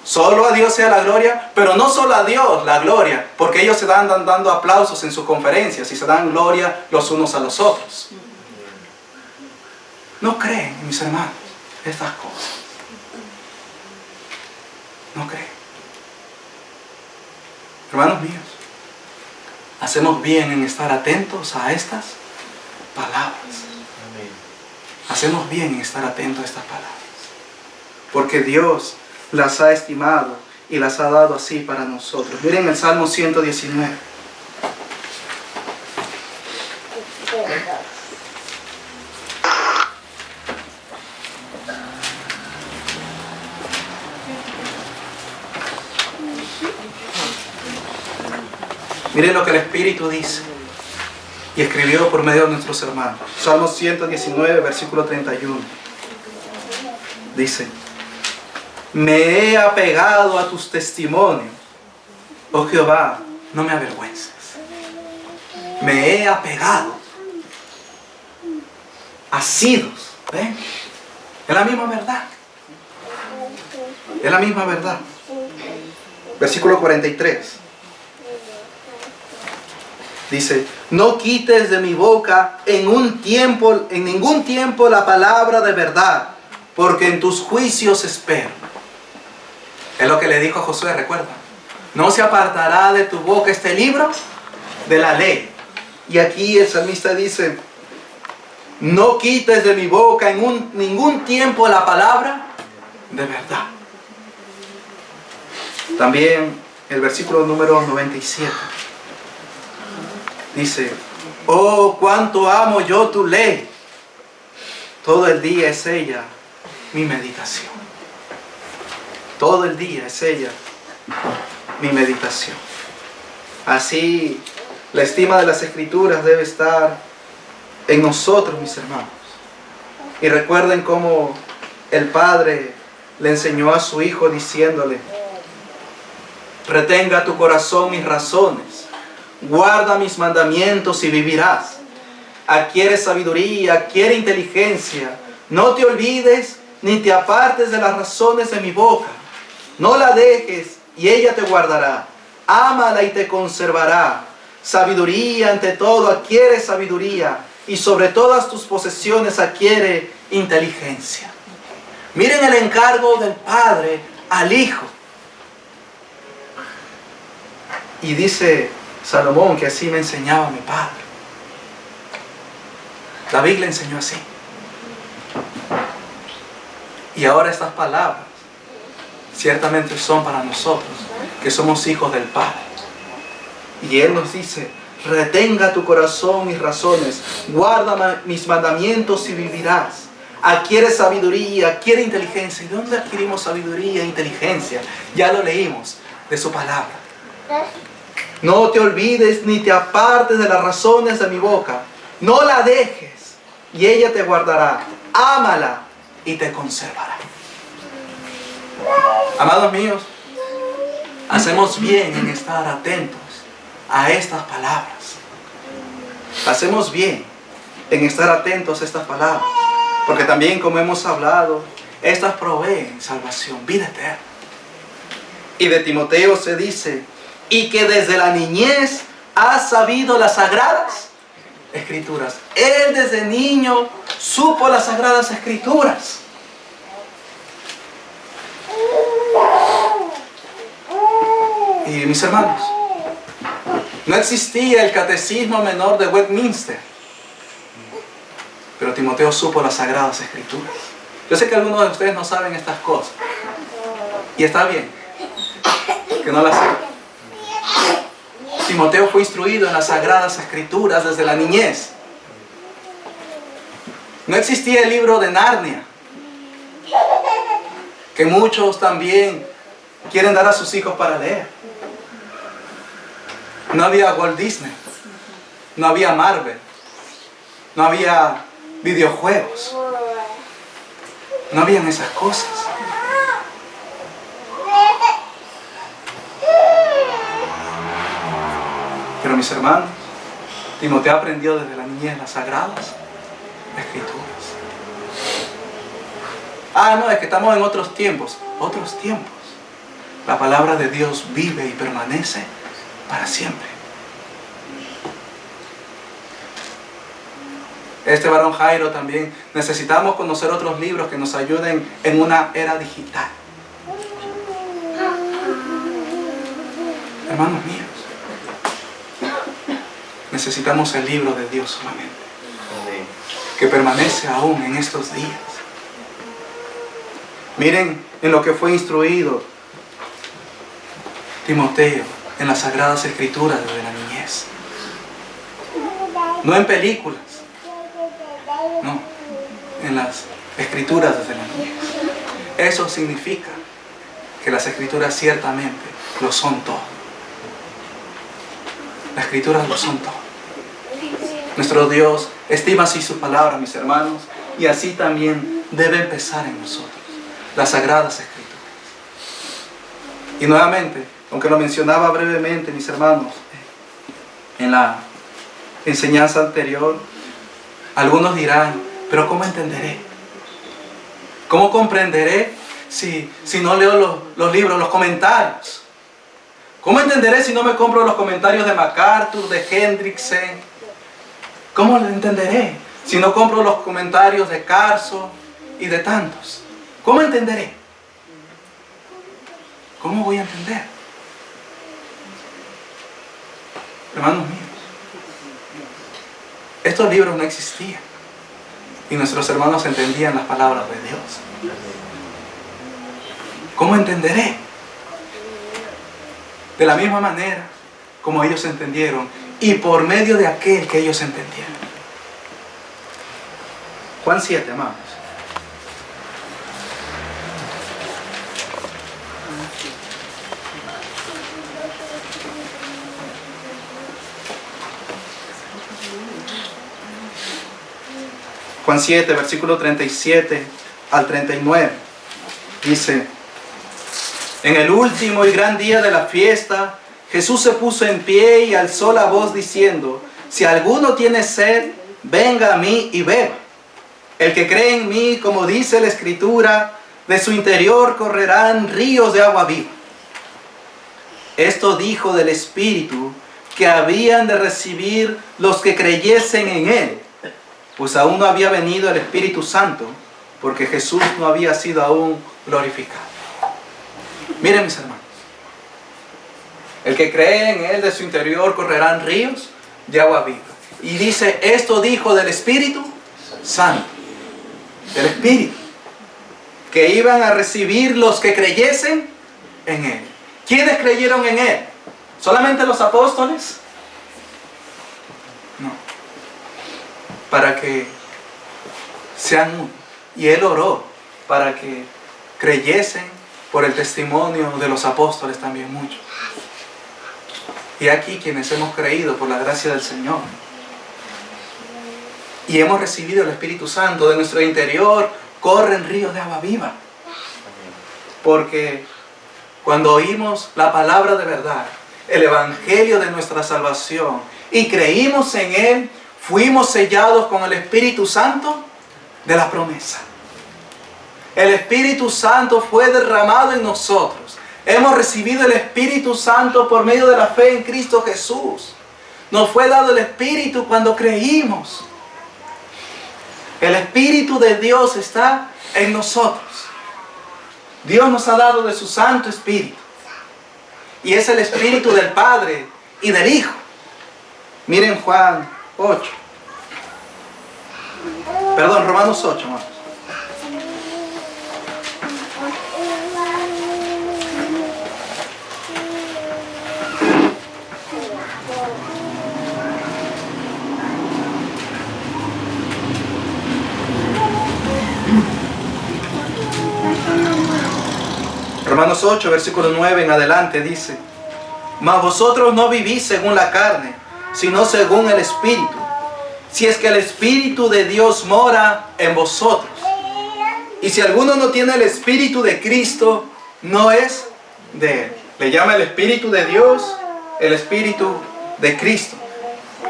Solo a Dios sea la gloria, pero no solo a Dios la gloria, porque ellos se dan dando aplausos en sus conferencias y se dan gloria los unos a los otros. no creen, mis hermanos, estas cosas. No creen. Hermanos míos, hacemos bien en estar atentos a estas palabras. Hacemos bien en estar atentos a estas palabras. Porque Dios las ha estimado y las ha dado así para nosotros. Miren el Salmo 119. Miren lo que el Espíritu dice y escribió por medio de nuestros hermanos. Salmo 119, versículo 31. Dice: me he apegado a tus testimonios, oh Jehová, no me avergüences. Me he apegado. Asidos. ¿Ven? Es la misma verdad. Es la misma verdad. Versículo 43. Dice: no quites de mi boca en ningún tiempo la palabra de verdad, porque en tus juicios espero. Es lo que le dijo a Josué, recuerda. No se apartará de tu boca este libro de la ley. Y aquí el salmista dice: no quites de mi boca en ningún tiempo la palabra de verdad. También el versículo número 97. Dice: oh, cuánto amo yo tu ley. Todo el día es ella mi meditación. Todo el día es ella mi meditación. Así, la estima de las Escrituras debe estar en nosotros, mis hermanos. Y recuerden cómo el Padre le enseñó a su Hijo diciéndole: retenga tu corazón mis razones, guarda mis mandamientos y vivirás. Adquiere sabiduría, adquiere inteligencia. No te olvides ni te apartes de las razones de mi boca. No la dejes y ella te guardará. Ámala y te conservará. Sabiduría ante todo, adquiere sabiduría. Y sobre todas tus posesiones adquiere inteligencia. Miren el encargo del Padre al Hijo. Y dice Salomón que así me enseñaba mi Padre. David le enseñó así. Y ahora estas palabras ciertamente son para nosotros, que somos hijos del Padre. Y Él nos dice: retenga tu corazón mis razones, guarda mis mandamientos y vivirás. Adquiere sabiduría, adquiere inteligencia. ¿Y dónde adquirimos sabiduría e inteligencia? Ya lo leímos de su palabra. No te olvides ni te apartes de las razones de mi boca. No la dejes y ella te guardará. Ámala y te conservará. Amados míos, hacemos bien en estar atentos a estas palabras. Hacemos bien en estar atentos a estas palabras, porque también, como hemos hablado, estas proveen salvación, vida eterna. Y de Timoteo se dice: y que desde la niñez has sabido las sagradas Escrituras. Él desde niño supo las sagradas Escrituras. Y mis hermanos, no existía el catecismo menor de Westminster, pero Timoteo supo las sagradas Escrituras. Yo sé que algunos de ustedes no saben estas cosas, y está bien que no las sepan. Timoteo fue instruido en las sagradas Escrituras desde la niñez. No existía el libro de Narnia, que muchos también quieren dar a sus hijos para leer. No había Walt Disney, no había Marvel, no había videojuegos, no habían esas cosas. Pero mis hermanos, Timoteo aprendió desde la niñez las sagradas Escrituras. No, es que estamos en otros tiempos. Otros tiempos. La palabra de Dios vive y permanece para siempre. este varón Jairo también, necesitamos conocer otros libros que nos ayuden en una era digital. Hermanos míos, necesitamos el libro de Dios solamente, que permanece aún en estos días. Miren en lo que fue instruido Timoteo en las Sagradas Escrituras desde la niñez. No en películas, no, en las Escrituras desde la niñez. Eso significa que las Escrituras ciertamente lo son todo. Las Escrituras lo son todo. Nuestro Dios estima así su palabra, mis hermanos, y así también debe empezar en nosotros las Sagradas Escrituras. Y nuevamente, aunque lo mencionaba brevemente, mis hermanos, en la enseñanza anterior, algunos dirán, pero ¿cómo entenderé? ¿Cómo comprenderé si no leo los libros, los comentarios? ¿Cómo entenderé si no me compro los comentarios de MacArthur, de Hendrickson? ¿Cómo lo entenderé si no compro los comentarios de Carso y de tantos? ¿Cómo entenderé? ¿Cómo voy a entender? Hermanos míos, estos libros no existían y nuestros hermanos entendían las palabras de Dios. ¿Cómo entenderé? De la misma manera como ellos entendieron y por medio de aquel que ellos entendieron. Juan 7, amados. Juan 7, versículo 37 al 39. Dice: en el último y gran día de la fiesta, Jesús se puso en pie y alzó la voz diciendo: si alguno tiene sed, venga a mí y beba. El que cree en mí, como dice la Escritura, de su interior correrán ríos de agua viva. Esto dijo del Espíritu que habían de recibir los que creyesen en Él, pues aún no había venido el Espíritu Santo, porque Jesús no había sido aún glorificado. Miren, mis hermanos, el que cree en Él, de su interior correrán ríos de agua viva. Y dice, esto dijo del Espíritu Santo, del Espíritu, que iban a recibir los que creyesen en Él. ¿Quiénes creyeron en Él? ¿Solamente los apóstoles? No. Para que sean uno. Y Él oró para que creyesen por el testimonio de los apóstoles también muchos. Y aquí quienes hemos creído por la gracia del Señor y hemos recibido el Espíritu Santo, de nuestro interior corren ríos de agua viva. Porque cuando oímos la palabra de verdad, el evangelio de nuestra salvación, y creímos en Él, fuimos sellados con el Espíritu Santo de la promesa. El Espíritu Santo fue derramado en nosotros. Hemos recibido el Espíritu Santo por medio de la fe en Cristo Jesús. Nos fue dado el Espíritu cuando creímos. El Espíritu de Dios está en nosotros. Dios nos ha dado de su Santo Espíritu. Y es el Espíritu del Padre y del Hijo. Miren Juan 8. Perdón, Romanos 8, hermanos. Romanos 8, versículo 9 en adelante dice: mas vosotros no vivís según la carne, sino según el Espíritu, si es que el Espíritu de Dios mora en vosotros. Y si alguno no tiene el Espíritu de Cristo, no es de Él. Le llama el Espíritu de Dios el Espíritu de Cristo.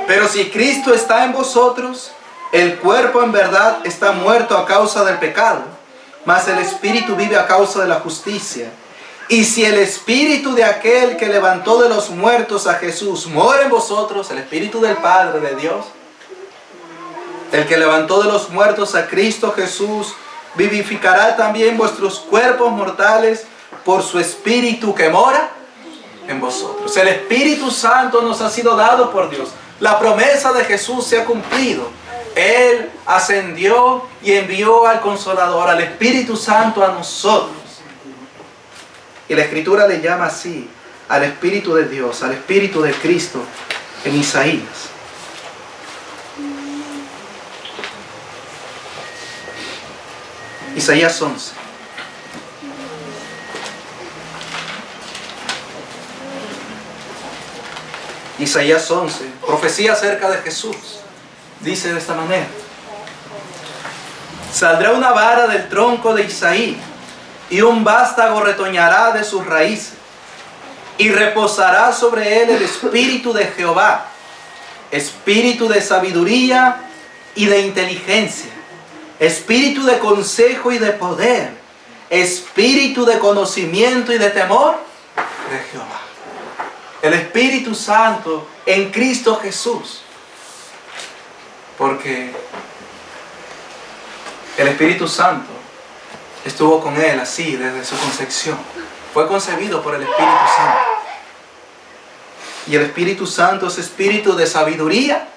Pero si Cristo está en vosotros, el cuerpo en verdad está muerto a causa del pecado, mas el Espíritu vive a causa de la justicia. Y si el Espíritu de aquel que levantó de los muertos a Jesús mora en vosotros, el Espíritu del Padre, de Dios, El que levantó de los muertos a Cristo Jesús, vivificará también vuestros cuerpos mortales por su Espíritu que mora en vosotros. El Espíritu Santo nos ha sido dado por Dios. La promesa de Jesús se ha cumplido. Él ascendió y envió al Consolador, al Espíritu Santo a nosotros. Y la Escritura le llama así al Espíritu de Dios, al Espíritu de Cristo en Isaías. Isaías 11. Isaías 11, profecía acerca de Jesús, dice de esta manera: saldrá una vara del tronco de Isaí, y un vástago retoñará de sus raíces, y reposará sobre él el Espíritu de Jehová, Espíritu de sabiduría y de inteligencia, Espíritu de consejo y de poder, Espíritu de conocimiento y de temor de Jehová. El Espíritu Santo en Cristo Jesús. Porque el Espíritu Santo estuvo con él así desde su concepción. Fue concebido por el Espíritu Santo. Y el Espíritu Santo es espíritu de sabiduría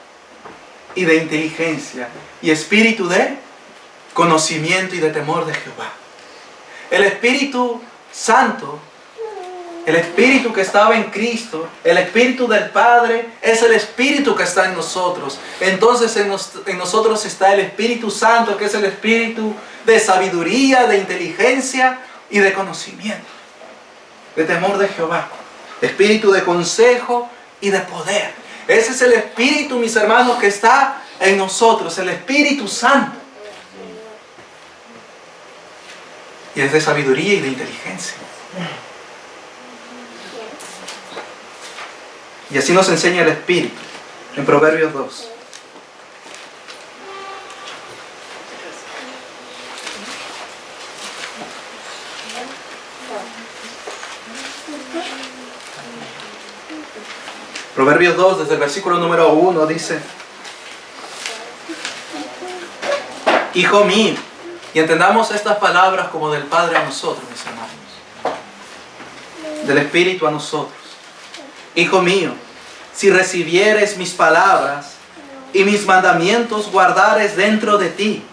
y de inteligencia. Y espíritu de conocimiento y de temor de Jehová. El Espíritu Santo, el Espíritu que estaba en Cristo, el Espíritu del Padre, es el Espíritu que está en nosotros. Entonces en nosotros está el Espíritu Santo, que es el Espíritu de sabiduría, de inteligencia y de conocimiento, de temor de Jehová. Espíritu de consejo y de poder. Ese es el Espíritu, mis hermanos, que está en nosotros, el Espíritu Santo. Y es de sabiduría y de inteligencia. Y así nos enseña el Espíritu en Proverbios 2. Proverbios 2, desde el versículo número 1, dice: Hijo mío, y entendamos estas palabras como del Padre a nosotros, mis hermanos, del Espíritu a nosotros. Hijo mío, si recibieres mis palabras y mis mandamientos guardares dentro de ti,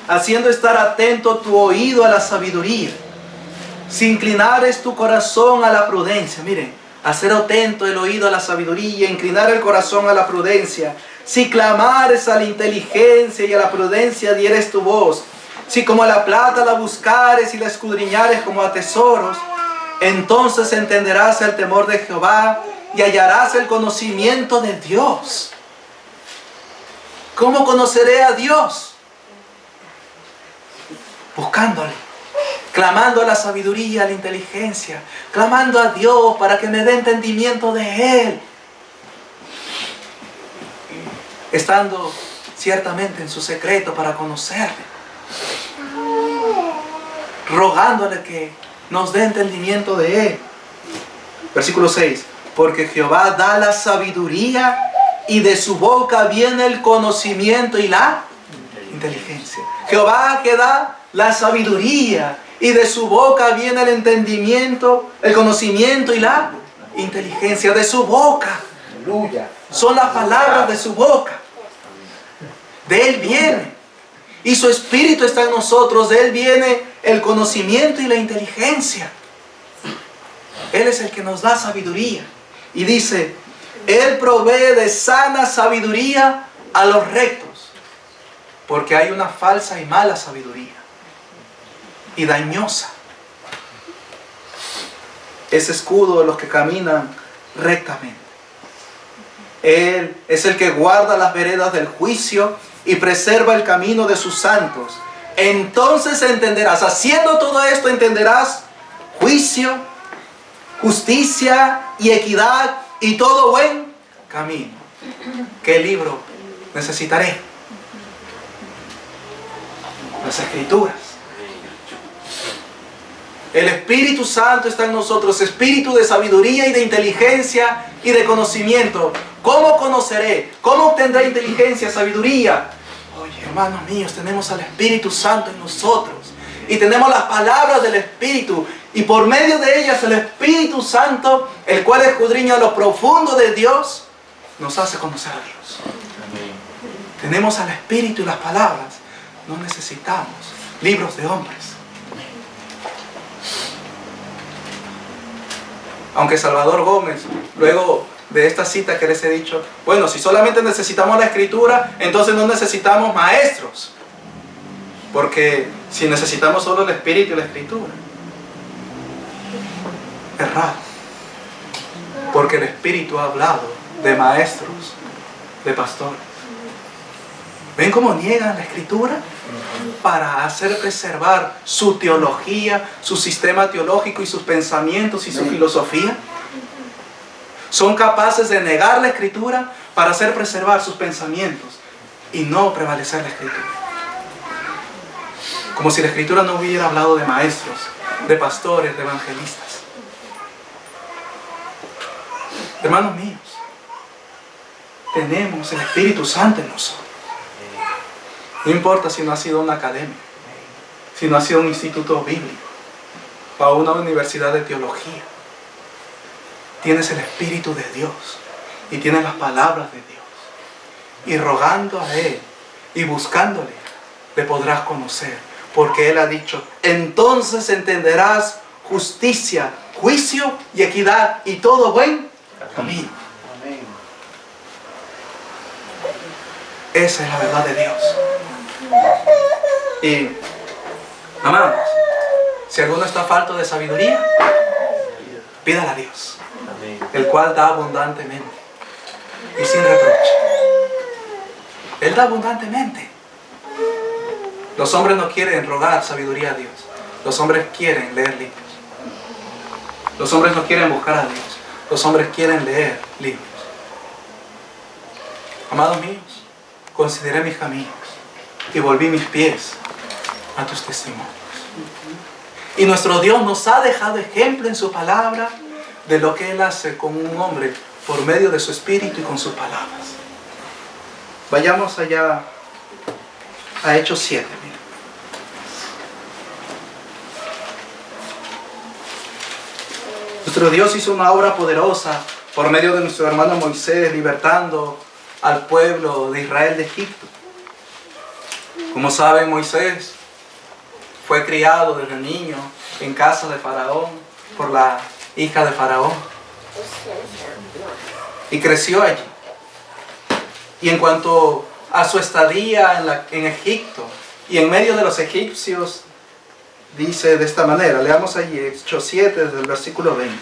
haciendo estar atento tu oído a la sabiduría, si inclinares tu corazón a la prudencia, miren, hacer atento el oído a la sabiduría, inclinar el corazón a la prudencia, si clamares a la inteligencia y a la prudencia dieres tu voz, si como a la plata la buscares y la escudriñares como a tesoros, entonces entenderás el temor de Jehová y hallarás el conocimiento de Dios. ¿Cómo conoceré a Dios? Buscándole, clamando a la sabiduría, a la inteligencia, clamando a Dios para que me dé entendimiento de Él, estando ciertamente en su secreto para conocerle, rogándole que nos dé entendimiento de Él. Versículo 6. Porque Jehová da la sabiduría y de su boca viene el conocimiento y la inteligencia. Jehová que da la sabiduría y de su boca viene el entendimiento, el conocimiento y la inteligencia. De su boca. Aleluya. Son las palabras de su boca. De Él viene. Y su Espíritu está en nosotros. De Él viene el conocimiento y la inteligencia. Él es el que nos da sabiduría. Y dice, Él provee de sana sabiduría a los rectos. Porque hay una falsa y mala sabiduría. Y dañosa. Es escudo de los que caminan rectamente. Él es el que guarda las veredas del juicio y preserva el camino de sus santos. Entonces entenderás, haciendo todo esto entenderás juicio, justicia y equidad y todo buen camino. ¿Qué libro necesitaré? Las Escrituras. El Espíritu Santo está en nosotros, espíritu de sabiduría y de inteligencia y de conocimiento. ¿Cómo conoceré? ¿Cómo obtendré inteligencia, sabiduría Oye, hermanos míos, tenemos al Espíritu Santo en nosotros. Y tenemos las palabras del Espíritu. Y por medio de ellas el Espíritu Santo, el cual escudriña lo profundo de Dios, nos hace conocer a Dios. Amén. Tenemos al Espíritu y las palabras. No necesitamos libros de hombres. Aunque Salvador Gómez, luego de esta cita que les he dicho, bueno, si solamente necesitamos la Escritura, entonces no necesitamos maestros. Porque si necesitamos solo el Espíritu y la Escritura, es raro. Porque el Espíritu ha hablado de maestros, de pastores. ¿Ven cómo niegan la Escritura? Para hacer preservar su teología, su sistema teológico y sus pensamientos y su filosofía. Son capaces de negar la Escritura para hacer preservar sus pensamientos y no prevalecer la Escritura. Como si la Escritura no hubiera hablado de maestros, de pastores, de evangelistas. Hermanos míos, tenemos el Espíritu Santo en nosotros. No importa si no ha sido una academia, si no ha sido un instituto bíblico o una universidad de teología. Tienes el Espíritu de Dios y tienes las palabras de Dios. Y rogando a Él y buscándole, le podrás conocer. Porque Él ha dicho, entonces entenderás justicia, juicio y equidad y todo buen camino. Amén. Esa es la verdad de Dios. Y, amados, si alguno está falto de sabiduría, pídala a Dios, el cual da abundantemente y sin reproche. Él da abundantemente. Los hombres no quieren rogar sabiduría a Dios. Los hombres quieren leer libros. Los hombres no quieren buscar a Dios. Los hombres quieren leer libros. Amados míos, consideré mis caminos y volví mis pies a tus testimonios. Y nuestro Dios nos ha dejado ejemplo en su palabra de lo que Él hace con un hombre por medio de su Espíritu y con sus palabras. Vayamos allá a Hechos 7. Mira. Nuestro Dios hizo una obra poderosa por medio de nuestro hermano Moisés, libertando al pueblo de Israel de Egipto. Como saben, Moisés fue criado desde niño en casa de Faraón por la hija de Faraón. Y creció allí. Y en cuanto a su estadía en Egipto y en medio de los egipcios, dice de esta manera, leamos allí Hechos 7 desde el versículo 20.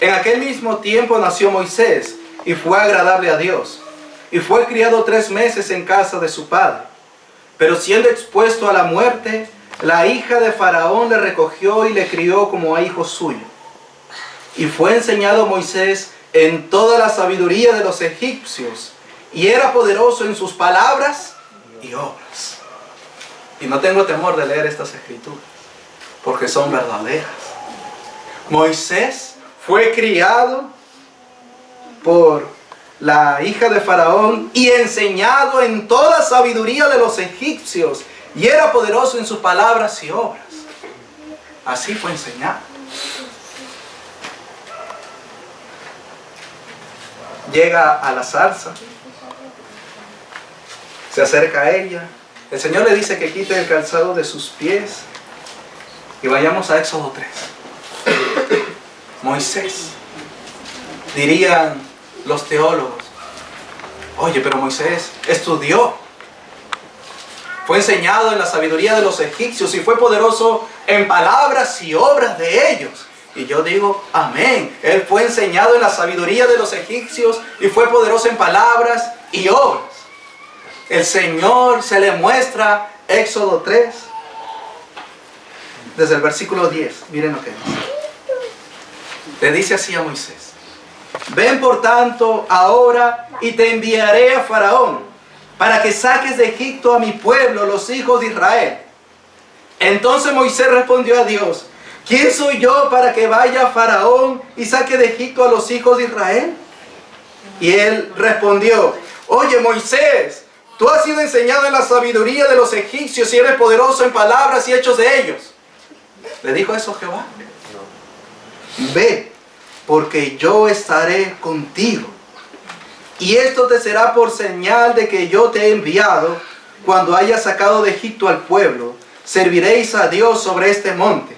En aquel mismo tiempo nació Moisés y fue agradable a Dios, y fue criado 3 meses en casa de su padre. Pero siendo expuesto a la muerte, la hija de Faraón le recogió y le crió como a hijo suyo. Y fue enseñado Moisés en toda la sabiduría de los egipcios, y era poderoso en sus palabras y obras. Y no tengo temor de leer estas escrituras, porque son verdaderas. Moisés fue criado por la hija de Faraón y enseñado en toda sabiduría de los egipcios, y era poderoso en sus palabras y obras. Así fue enseñado. Llega a la zarza, se acerca a ella. El Señor le dice que quite el calzado de sus pies. Y vayamos a Éxodo 3. Moisés, dirían los teólogos, oye, pero Moisés estudió, fue enseñado en la sabiduría de los egipcios y fue poderoso en palabras y obras de ellos. Y yo digo, amén. Él fue enseñado en la sabiduría de los egipcios y fue poderoso en palabras y obras. El Señor se le muestra, Éxodo 3, desde el versículo 10. Miren lo que dice. Le dice así a Moisés: ven por tanto ahora y te enviaré a Faraón, para que saques de Egipto a mi pueblo, los hijos de Israel. Entonces Moisés respondió a Dios: ¿quién soy yo para que vaya a Faraón y saque de Egipto a los hijos de Israel? Y él respondió: oye, Moisés, Tú has sido enseñado en la sabiduría de los egipcios y eres poderoso en palabras y hechos de ellos. ¿Le dijo eso Jehová? No. Ve, porque yo estaré contigo. Y esto te será por señal de que yo te he enviado. Cuando hayas sacado de Egipto al pueblo, serviréis a Dios sobre este monte.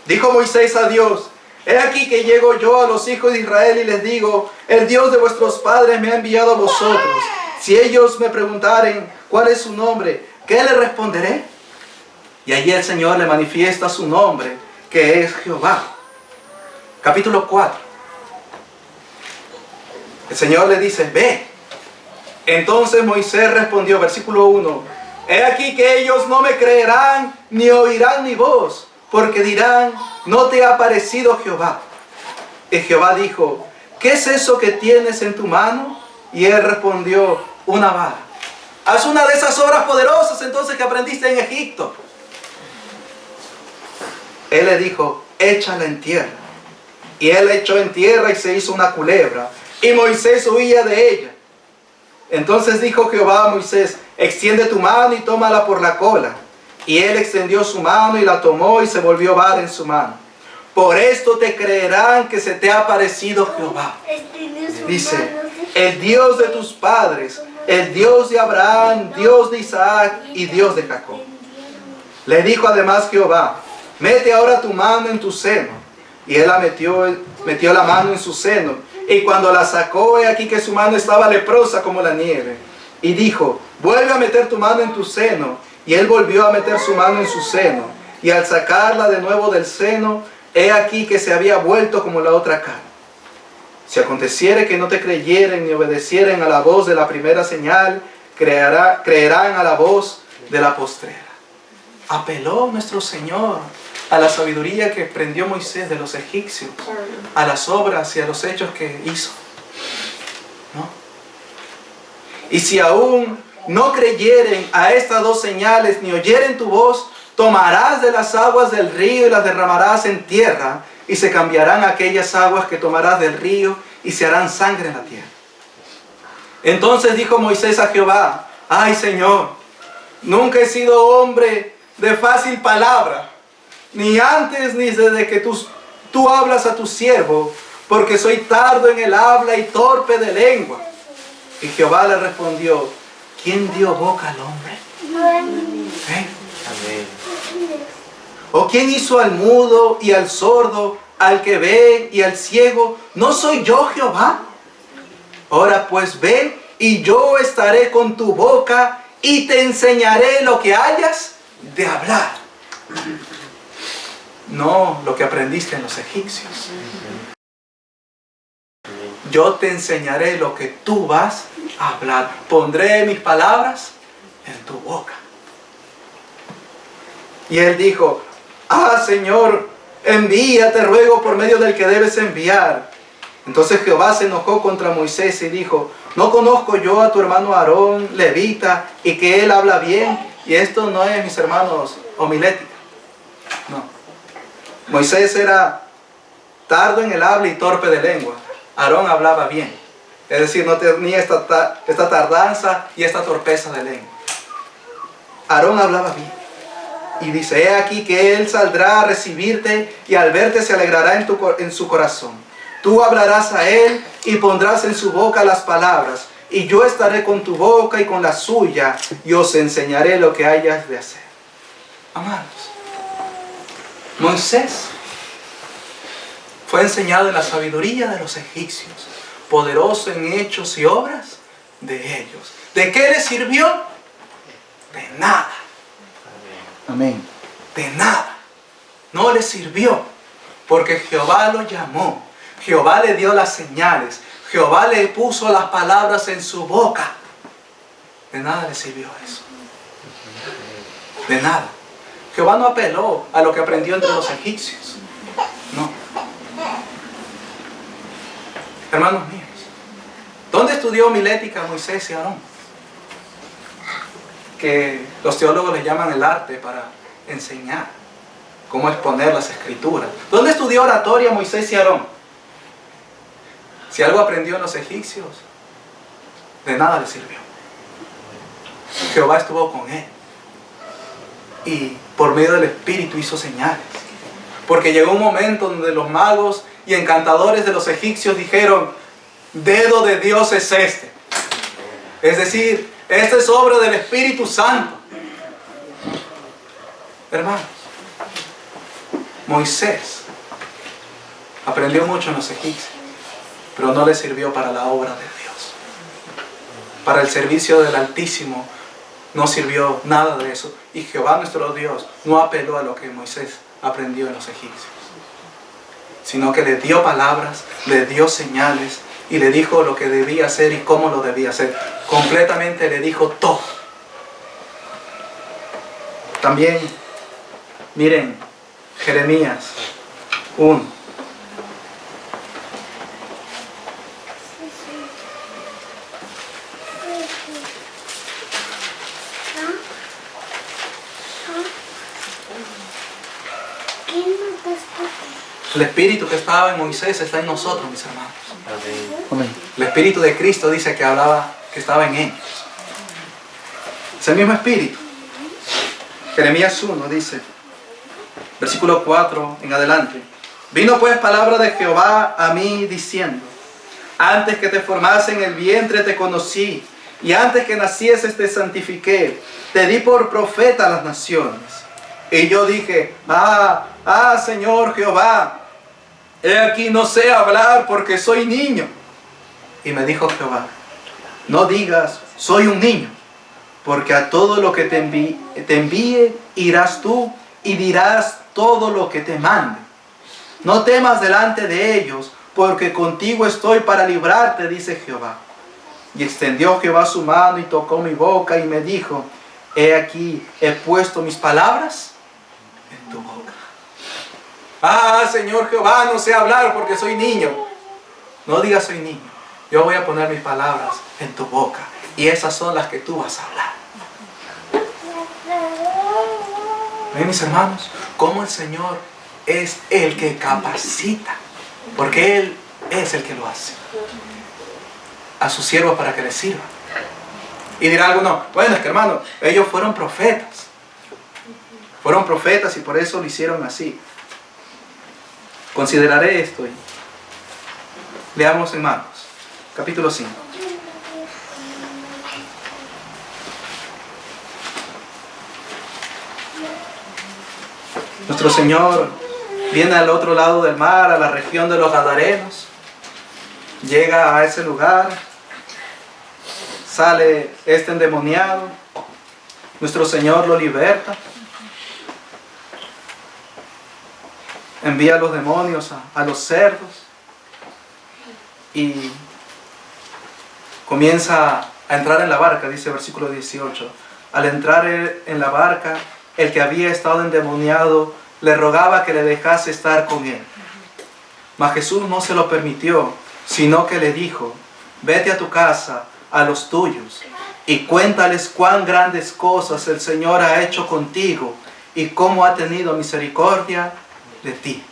Dijo Moisés a Dios: he aquí que llego yo a los hijos de Israel y les digo: el Dios de vuestros padres me ha enviado a vosotros. Si ellos me preguntaren cuál es su nombre, ¿qué le responderé? Y allí el Señor le manifiesta su nombre, que es Jehová. Capítulo 4. El Señor le dice: ve. Entonces Moisés respondió, versículo 1: he aquí que ellos no me creerán, ni oirán mi voz, porque dirán: no te ha parecido Jehová. Y Jehová dijo: ¿qué es eso que tienes en tu mano? Y él respondió: una vara. Haz una de esas obras poderosas entonces que aprendiste en Egipto. Él le dijo: échala en tierra. Y él la echó en tierra y se hizo una culebra. Y Moisés huía de ella. Entonces dijo Jehová a Moisés: extiende tu mano y tómala por la cola. Y él extendió su mano y la tomó y se volvió vara en su mano. Por esto te creerán que se te ha aparecido Jehová. Dice: el Dios de tus padres, el Dios de Abraham, Dios de Isaac y Dios de Jacob. Le dijo además Jehová: mete ahora tu mano en tu seno. Y él metió la mano en su seno. Y cuando la sacó, he aquí que su mano estaba leprosa como la nieve. Y dijo: vuelve a meter tu mano en tu seno. Y él volvió a meter su mano en su seno. Y al sacarla de nuevo del seno, he aquí que se había vuelto como la otra cara. Si aconteciere que no te creyeren ni obedecieren a la voz de la primera señal, creerán a la voz de la postrera. Apeló nuestro Señor a la sabiduría que aprendió Moisés de los egipcios, a las obras y a los hechos que hizo, ¿no? Y si aún no creyeren a estas dos señales, ni oyeren tu voz, tomarás de las aguas del río y las derramarás en tierra, y se cambiarán aquellas aguas que tomarás del río, y se harán sangre en la tierra. Entonces dijo Moisés a Jehová: ay Señor, nunca he sido hombre de fácil palabra, ni antes ni desde que tú hablas a tu siervo, porque soy tardo en el habla y torpe de lengua. Y Jehová le respondió: ¿quién dio boca al hombre? ¿Eh? Amén. ¿O quién hizo al mudo y al sordo, al que ve y al ciego? ¿No soy yo Jehová? Ahora pues ve, y yo estaré con tu boca y te enseñaré lo que hayas de hablar. No lo que aprendiste en los egipcios. Yo te enseñaré lo que tú vas a hablar. Pondré mis palabras en tu boca. Y él dijo: ah, Señor, envía, te ruego, por medio del que debes enviar. Entonces Jehová se enojó contra Moisés y dijo: ¿no conozco yo a tu hermano Aarón, levita, y que él habla bien? Y esto no es, mis hermanos, homilética. No. Moisés era tardo en el habla y torpe de lengua. Aarón hablaba bien. Es decir, no tenía esta tardanza y esta torpeza de lengua. Aarón hablaba bien. Y dice: he aquí que él saldrá a recibirte, y al verte se alegrará en su corazón. Tú hablarás a él y pondrás en su boca las palabras, y yo estaré con tu boca y con la suya, y os enseñaré lo que hayas de hacer. Amados, Moisés fue enseñado en la sabiduría de los egipcios, poderoso en hechos y obras de ellos. ¿De qué le sirvió? De nada. Amén. De nada. No le sirvió, porque Jehová lo llamó. Jehová le dio las señales. Jehová le puso las palabras en su boca. De nada le sirvió eso. De nada. Jehová no apeló a lo que aprendió entre los egipcios. No. Hermanos míos, ¿dónde estudió homilética Moisés y Aarón? Que los teólogos le llaman el arte para enseñar cómo exponer las escrituras. ¿Dónde estudió oratoria Moisés y Aarón? Si algo aprendió en los egipcios, de nada le sirvió. Jehová estuvo con él. Y por medio del Espíritu hizo señales. Porque llegó un momento donde los magos y encantadores de los egipcios dijeron: dedo de Dios es este. Es decir, esta es obra del Espíritu Santo. Hermanos, Moisés aprendió mucho en los egipcios, pero no le sirvió para la obra de Dios. Para el servicio del Altísimo no sirvió nada de eso. Y Jehová nuestro Dios no apeló a lo que Moisés aprendió en los egipcios, sino que le dio palabras, le dio señales y le dijo lo que debía hacer y cómo lo debía hacer. Completamente le dijo todo. También, miren, Jeremías 1. El Espíritu que estaba en Moisés está en nosotros, mis hermanos. Amén. El Espíritu de Cristo dice que estaba en ellos. Es el mismo Espíritu. Jeremías 1 dice, versículo 4 en adelante: vino pues palabra de Jehová a mí diciendo: antes que te formase en el vientre te conocí, y antes que nacieses te santifiqué, te di por profeta a las naciones. Y yo dije: Señor Jehová, he aquí no sé hablar porque soy niño. Y me dijo Jehová: no digas soy un niño, porque a todo lo que te envíe irás tú y dirás todo lo que te mande. No temas delante de ellos, porque contigo estoy para librarte, dice Jehová. Y extendió Jehová su mano y tocó mi boca y me dijo: he aquí, he puesto mis palabras en tu boca. Señor Jehová, no sé hablar porque soy niño. No digas soy niño. Yo voy a poner mis palabras en tu boca, y esas son las que tú vas a hablar. ¿Ven, mis hermanos? Cómo el Señor es el que capacita, porque Él es el que lo hace a sus siervos para que les sirvan. Y dirá alguno: bueno, es que hermano, ellos fueron profetas. Fueron profetas y por eso lo hicieron así. Consideraré esto. Leamos en Marcos, capítulo 5. Nuestro Señor viene al otro lado del mar, a la región de los Gadarenos. Llega a ese lugar. Sale este endemoniado. Nuestro Señor lo liberta. Envía a los demonios a los cerdos. Y comienza a entrar en la barca, dice el versículo 18. Al entrar en la barca, el que había estado endemoniado le rogaba que le dejase estar con él. Mas Jesús no se lo permitió, sino que le dijo: vete a tu casa, a los tuyos, y cuéntales cuán grandes cosas el Señor ha hecho contigo y cómo ha tenido misericordia de ti.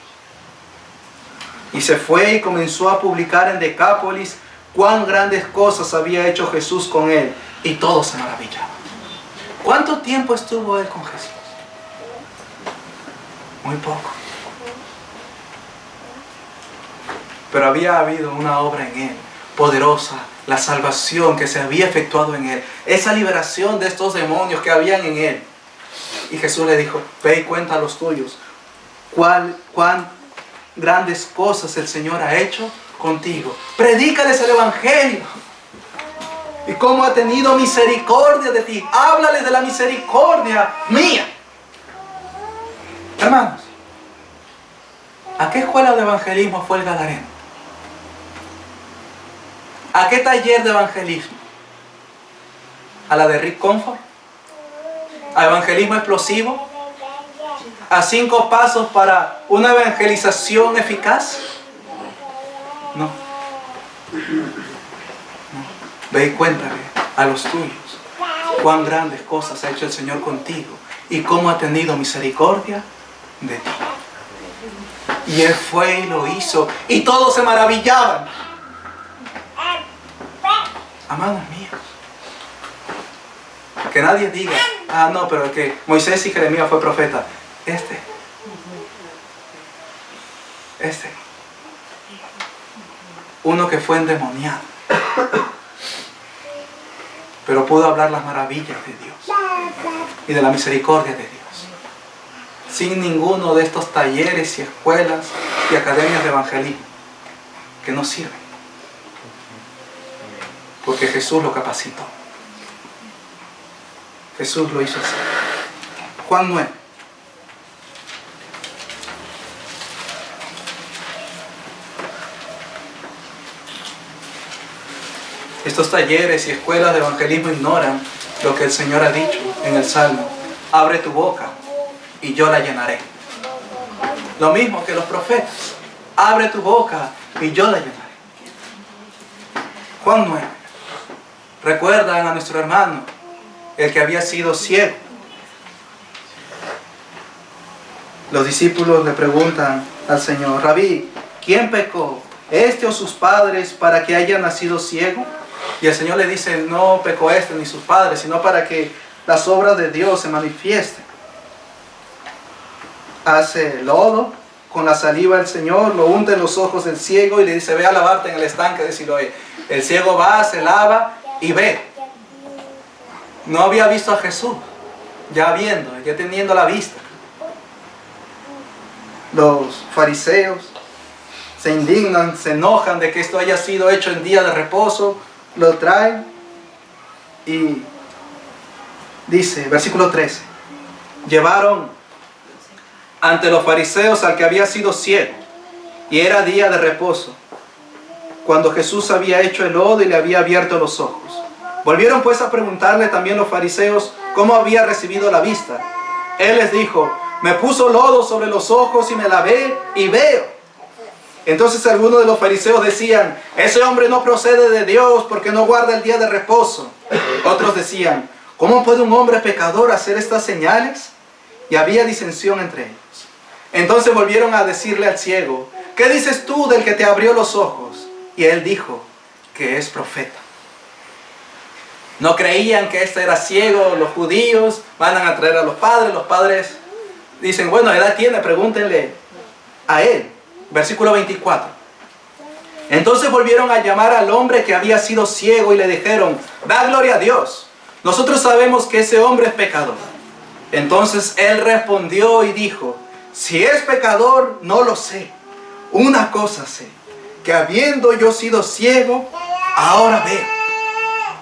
Y se fue y comenzó a publicar en Decápolis cuán grandes cosas había hecho Jesús con él, y todos se maravillaban. ¿Cuánto tiempo estuvo él con Jesús? Muy poco. Pero había habido una obra en él poderosa, la salvación que se había efectuado en él, esa liberación de estos demonios que habían en él. Y Jesús le dijo: ve y cuenta a los tuyos cuán grandes cosas el Señor ha hecho contigo. Predícales el Evangelio y cómo ha tenido misericordia de ti. Háblales de la misericordia mía. Hermanos, ¿a qué escuela de evangelismo fue el Gadareno? ¿A qué taller de evangelismo? ¿A la de Rick Comfort? ¿A evangelismo explosivo? ¿A 5 pasos para una evangelización eficaz? No. Ve y cuéntale a los tuyos cuán grandes cosas ha hecho el Señor contigo y cómo ha tenido misericordia de ti. Y él fue y lo hizo, y todos se maravillaban. Amados míos, Que nadie diga, ah, no, pero que Moisés y Jeremías fue profeta. Uno que fue endemoniado, pero pudo hablar las maravillas de Dios y de la misericordia de Dios, sin ninguno de estos talleres y escuelas y academias de evangelismo que no sirven, porque Jesús lo capacitó. Jesús lo hizo así. Juan 9. Estos talleres y escuelas de evangelismo ignoran lo que el Señor ha dicho en el Salmo. Abre tu boca y yo la llenaré. Lo mismo que los profetas. Abre tu boca y yo la llenaré. Juan 9. Recuerdan a nuestro hermano, el que había sido ciego. Los discípulos le preguntan al Señor, Rabí, ¿quién pecó, este o sus padres, para que haya nacido ciego? Y el Señor le dice, no pecó este ni sus padres, sino para que las obras de Dios se manifiesten. Hace lodo con la saliva del Señor, lo unta en los ojos del ciego y le dice, ve a lavarte en el estanque de Siloé. El ciego va, se lava y ve. No había visto a Jesús, ya viendo, ya teniendo la vista. Los fariseos se indignan, se enojan de que esto haya sido hecho en día de reposo, lo traen y dice, versículo 13, llevaron ante los fariseos al que había sido ciego, y era día de reposo, cuando Jesús había hecho el lodo y le había abierto los ojos. Volvieron pues a preguntarle también los fariseos cómo había recibido la vista. Él les dijo, me puso lodo sobre los ojos y me lavé y veo. Entonces algunos de los fariseos decían, ese hombre no procede de Dios porque no guarda el día de reposo. Otros decían, ¿cómo puede un hombre pecador hacer estas señales? Y había disensión entre ellos. Entonces volvieron a decirle al ciego, ¿qué dices tú del que te abrió los ojos? Y él dijo, que es profeta. No creían que este era ciego, los judíos mandan a traer a los padres dicen, bueno, edad tiene, pregúntenle a él. Versículo 24. Entonces volvieron a llamar al hombre que había sido ciego y le dijeron, da gloria a Dios, nosotros sabemos que ese hombre es pecador. Entonces él respondió y dijo, si es pecador, no lo sé. Una cosa sé, que habiendo yo sido ciego, ahora veo.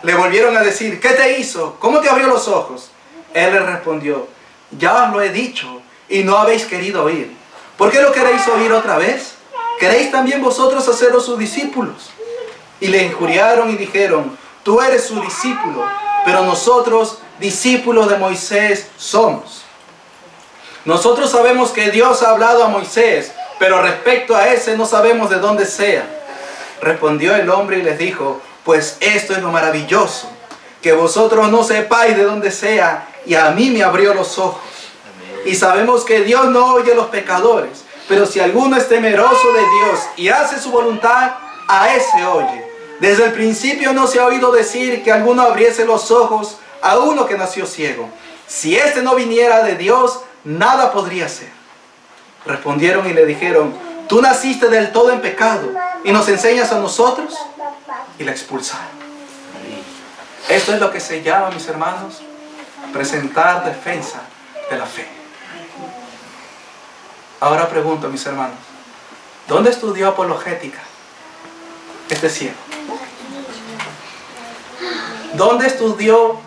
Le volvieron a decir, ¿qué te hizo? ¿Cómo te abrió los ojos? Él le respondió, ya os lo he dicho y no habéis querido oír. ¿Por qué lo queréis oír otra vez? ¿Queréis también vosotros haceros sus discípulos? Y le injuriaron y dijeron, tú eres su discípulo, pero nosotros discípulos de Moisés somos. Nosotros sabemos que Dios ha hablado a Moisés, pero respecto a ese no sabemos de dónde sea. Respondió el hombre y les dijo, pues esto es lo maravilloso, que vosotros no sepáis de dónde sea, y a mí me abrió los ojos. Y sabemos que Dios no oye a los pecadores, pero si alguno es temeroso de Dios y hace su voluntad, a ese oye. Desde el principio no se ha oído decir que alguno abriese los ojos a uno que nació ciego. Si éste no viniera de Dios, nada podría ser. Respondieron y le dijeron, tú naciste del todo en pecado y nos enseñas a nosotros. Y la expulsaron. Esto es lo que se llama, mis hermanos, presentar defensa de la fe. Ahora pregunto, mis hermanos, ¿dónde estudió apologética este ciego? ¿Dónde estudió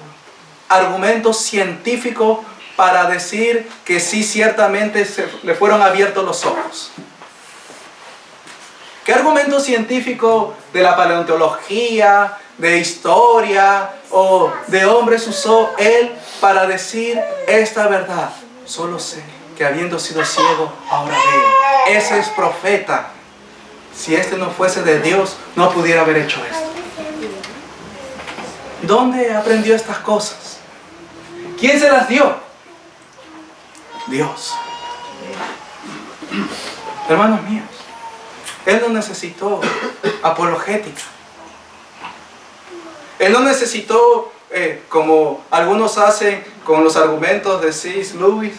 argumentos científicos para decir que sí, ciertamente le fueron abiertos los ojos? ¿Qué argumento científico de la paleontología, de historia o de hombres usó él para decir esta verdad? Solo sé que habiendo sido ciego, ahora veo. Ese es profeta. Si este no fuese de Dios, no pudiera haber hecho esto. ¿Dónde aprendió estas cosas? ¿Quién se las dio? Dios. Hermanos míos, él no necesitó apologética. Él no necesitó como algunos hacen con los argumentos de C.S. Lewis,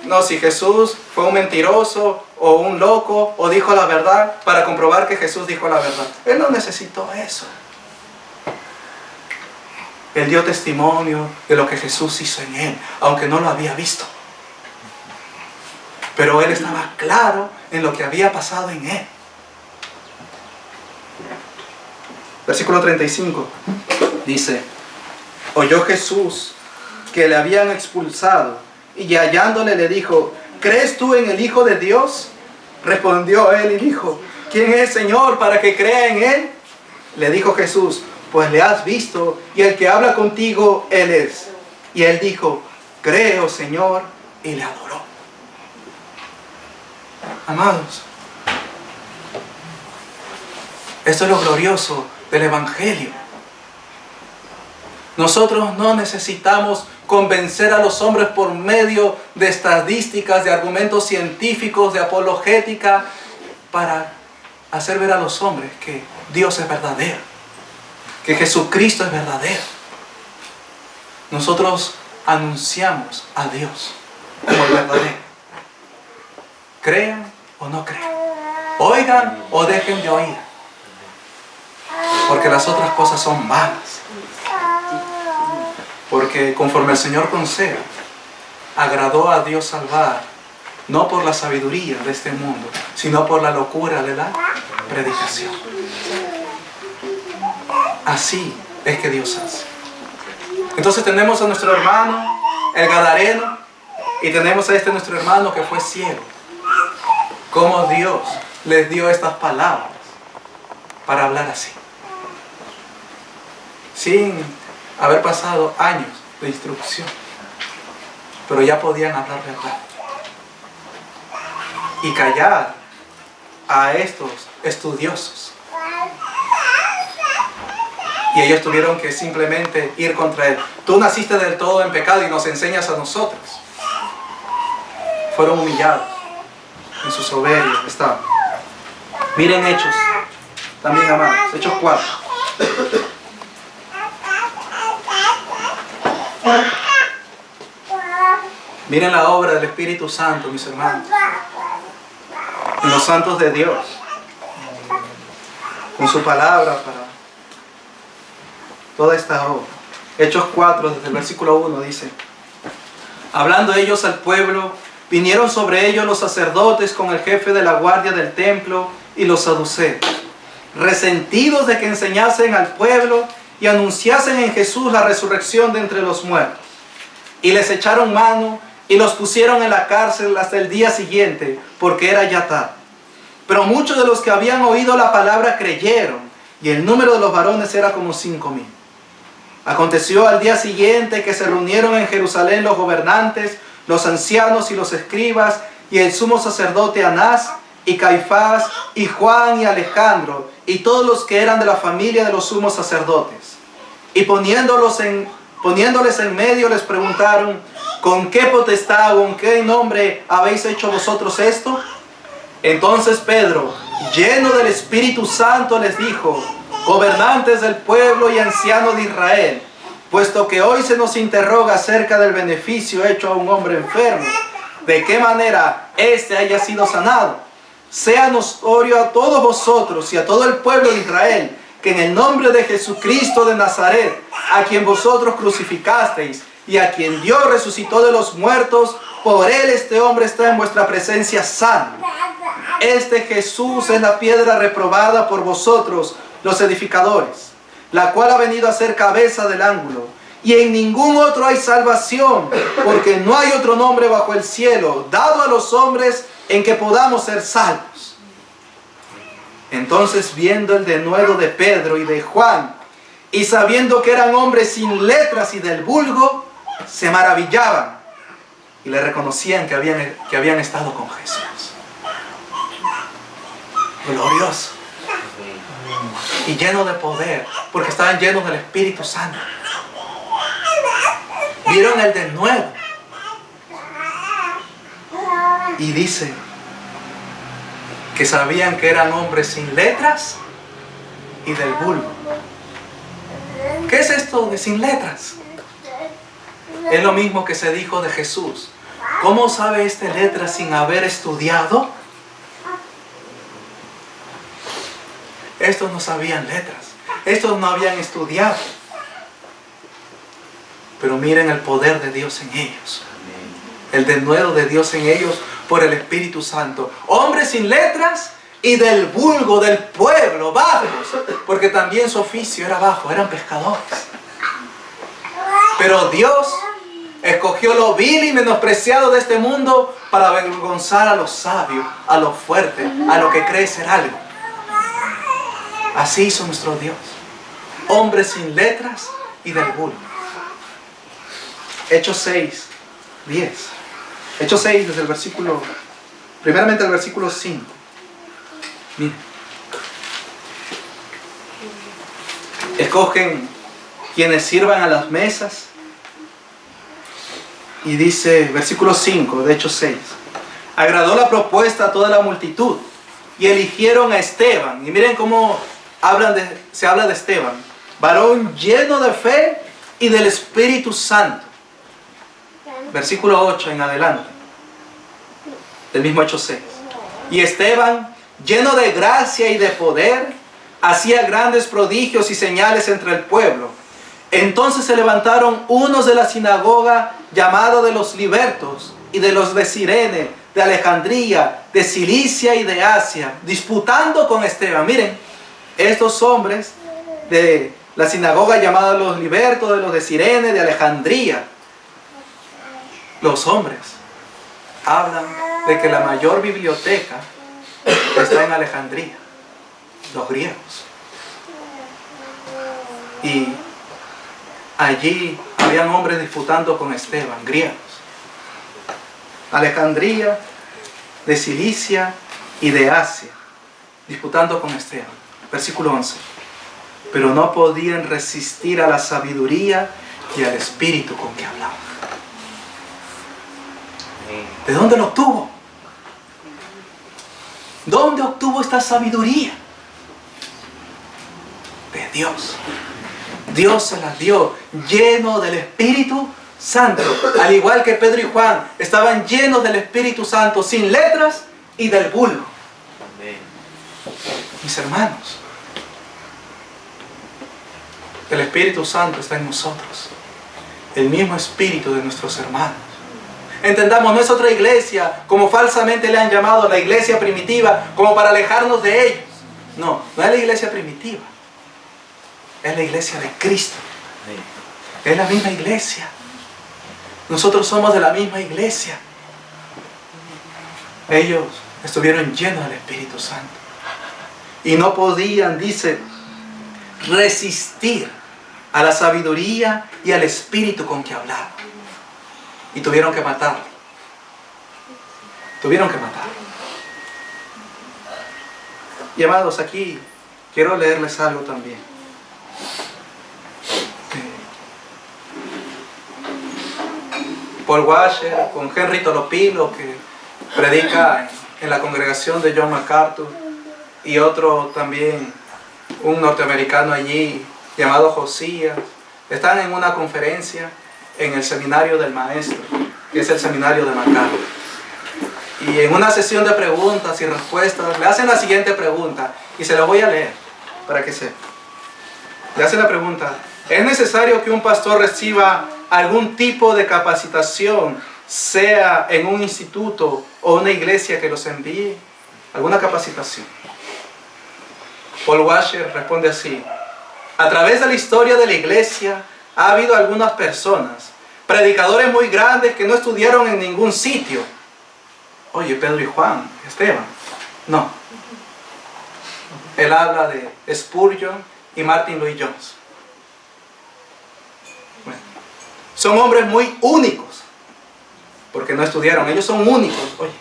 no, si Jesús fue un mentiroso o un loco o dijo la verdad para comprobar que Jesús dijo la verdad. Él no necesitó eso. Él dio testimonio de lo que Jesús hizo en él, aunque no lo había visto. Pero él estaba claro en lo que había pasado en él. Versículo 35 dice: oyó Jesús que le habían expulsado, y hallándole le dijo: ¿crees tú en el Hijo de Dios? Respondió él y dijo: ¿quién es, Señor, para que crea en él? Le dijo Jesús: pues le has visto, y el que habla contigo, él es. Y él dijo: creo, Señor, y le adoró. Amados, esto es lo glorioso del Evangelio. Nosotros no necesitamos convencer a los hombres por medio de estadísticas, de argumentos científicos, de apologética, para hacer ver a los hombres que Dios es verdadero, que Jesucristo es verdadero. Nosotros anunciamos a Dios como el verdadero. Crean o no crean, oigan o dejen de oír, porque las otras cosas son vanas. Porque conforme el Señor concede, agradó a Dios salvar, no por la sabiduría de este mundo, sino por la locura de la predicación. Así es que Dios hace. Entonces tenemos a nuestro hermano, el Gadareno, y tenemos a nuestro hermano que fue ciego. Cómo Dios les dio estas palabras para hablar así, sin haber pasado años de instrucción, pero ya podían hablar verdad y callar a estos estudiosos. Y ellos tuvieron que simplemente ir contra él. Tú naciste del todo en pecado y nos enseñas a nosotros. Fueron humillados en su soberbia. Estaban. Miren Hechos, también amados, Hechos 4. Miren la obra del Espíritu Santo, mis hermanos, en los santos de Dios, con su palabra para toda esta obra. Hechos 4, desde el versículo 1 dice: hablando ellos al pueblo, vinieron sobre ellos los sacerdotes con el jefe de la guardia del templo y los saduceos, resentidos de que enseñasen al pueblo y anunciasen en Jesús la resurrección de entre los muertos. Y les echaron mano y los pusieron en la cárcel hasta el día siguiente, porque era ya tarde. Pero muchos de los que habían oído la palabra creyeron, y el número de los varones era como 5,000. Aconteció al día siguiente que se reunieron en Jerusalén los gobernantes, los ancianos y los escribas, y el sumo sacerdote Anás, y Caifás, y Juan, y Alejandro, y todos los que eran de la familia de los sumos sacerdotes. Y poniéndoles en medio, les preguntaron: ¿con qué potestad o con qué nombre habéis hecho vosotros esto? Entonces Pedro, lleno del Espíritu Santo, les dijo: gobernantes del pueblo y ancianos de Israel, puesto que hoy se nos interroga acerca del beneficio hecho a un hombre enfermo, de qué manera éste haya sido sanado, sea notorio a todos vosotros y a todo el pueblo de Israel, que en el nombre de Jesucristo de Nazaret, a quien vosotros crucificasteis y a quien Dios resucitó de los muertos, por él este hombre está en vuestra presencia sano. Este Jesús es la piedra reprobada por vosotros, los edificadores, la cual ha venido a ser cabeza del ángulo. Y en ningún otro hay salvación, porque no hay otro nombre bajo el cielo dado a los hombres en que podamos ser salvos. Entonces, viendo el denuedo de Pedro y de Juan, y sabiendo que eran hombres sin letras y del vulgo, se maravillaban y le reconocían que habían estado con Jesús. Glorioso y lleno de poder, porque estaban llenos del Espíritu Santo. Vieron el denuedo y dice que sabían que eran hombres sin letras y del vulgo. ¿Qué es esto de sin letras? Es lo mismo que se dijo de Jesús. ¿Cómo sabe este letras sin haber estudiado? Estos no sabían letras. Estos no habían estudiado. Pero miren el poder de Dios en ellos. El denuedo de Dios en ellos por el Espíritu Santo. Hombres sin letras y del vulgo, del pueblo, bajos. Porque también su oficio era bajo, eran pescadores. Pero Dios escogió lo vil y menospreciado de este mundo para avergonzar a los sabios, a los fuertes, a los que cree ser algo. Así hizo nuestro Dios. Hombres sin letras y del vulgo. Hechos 6, 10. Hechos 6, desde el versículo, primeramente el versículo 5. Miren. Escogen quienes sirvan a las mesas. Y dice, versículo 5 de Hechos 6. Agradó la propuesta a toda la multitud y eligieron a Esteban. Y miren cómo se habla de Esteban. Varón lleno de fe y del Espíritu Santo. Versículo 8 en adelante. Del mismo Hechos 6. Y Esteban, lleno de gracia y de poder, hacía grandes prodigios y señales entre el pueblo. Entonces se levantaron unos de la sinagoga llamados de los libertos y de los de Cirene, de Alejandría, de Cilicia y de Asia, disputando con Esteban. Miren, estos hombres de la sinagoga llamada de los libertos, de los de Cirene, de Alejandría, los hombres hablan de que la mayor biblioteca está en Alejandría, los griegos. Y allí habían hombres disputando con Esteban, griegos. Alejandría, de Cilicia y de Asia, disputando con Esteban. Versículo 11. Pero no podían resistir a la sabiduría y al espíritu con que hablaban. ¿De dónde lo obtuvo? ¿Dónde obtuvo esta sabiduría? De Dios. Dios se las dio, lleno del Espíritu Santo. Al igual que Pedro y Juan, estaban llenos del Espíritu Santo, sin letras y del vulgo. Mis hermanos, el Espíritu Santo está en nosotros. El mismo Espíritu de nuestros hermanos. Entendamos, no es otra iglesia, como falsamente le han llamado, la iglesia primitiva, como para alejarnos de ellos. No, no es la iglesia primitiva. Es la iglesia de Cristo. Es la misma iglesia. Nosotros somos de la misma iglesia. Ellos estuvieron llenos del Espíritu Santo. Y no podían, dice, resistir a la sabiduría y al espíritu con que hablaban. Y tuvieron que matarlo. Tuvieron que matarlo. Y amados, aquí quiero leerles algo también. Paul Washer, con Henry Tolopilo, que predica en la congregación de John MacArthur, y otro también, un norteamericano allí, llamado Josías, están en una conferencia en el seminario del maestro, que es el seminario de MacArthur. Y en una sesión de preguntas y respuestas, le hacen la siguiente pregunta, y se la voy a leer, para que sepa. Le hacen la pregunta: ¿es necesario que un pastor reciba algún tipo de capacitación, sea en un instituto o una iglesia que los envíe? ¿Alguna capacitación? Paul Washer responde así: a través de la historia de la iglesia ha habido algunas personas, predicadores muy grandes que no estudiaron en ningún sitio. Oye, Pedro y Juan, Esteban, no. Él habla de Spurgeon y Martin Lloyd-Jones. Bueno, son hombres muy únicos, porque no estudiaron, ellos son únicos. Oye,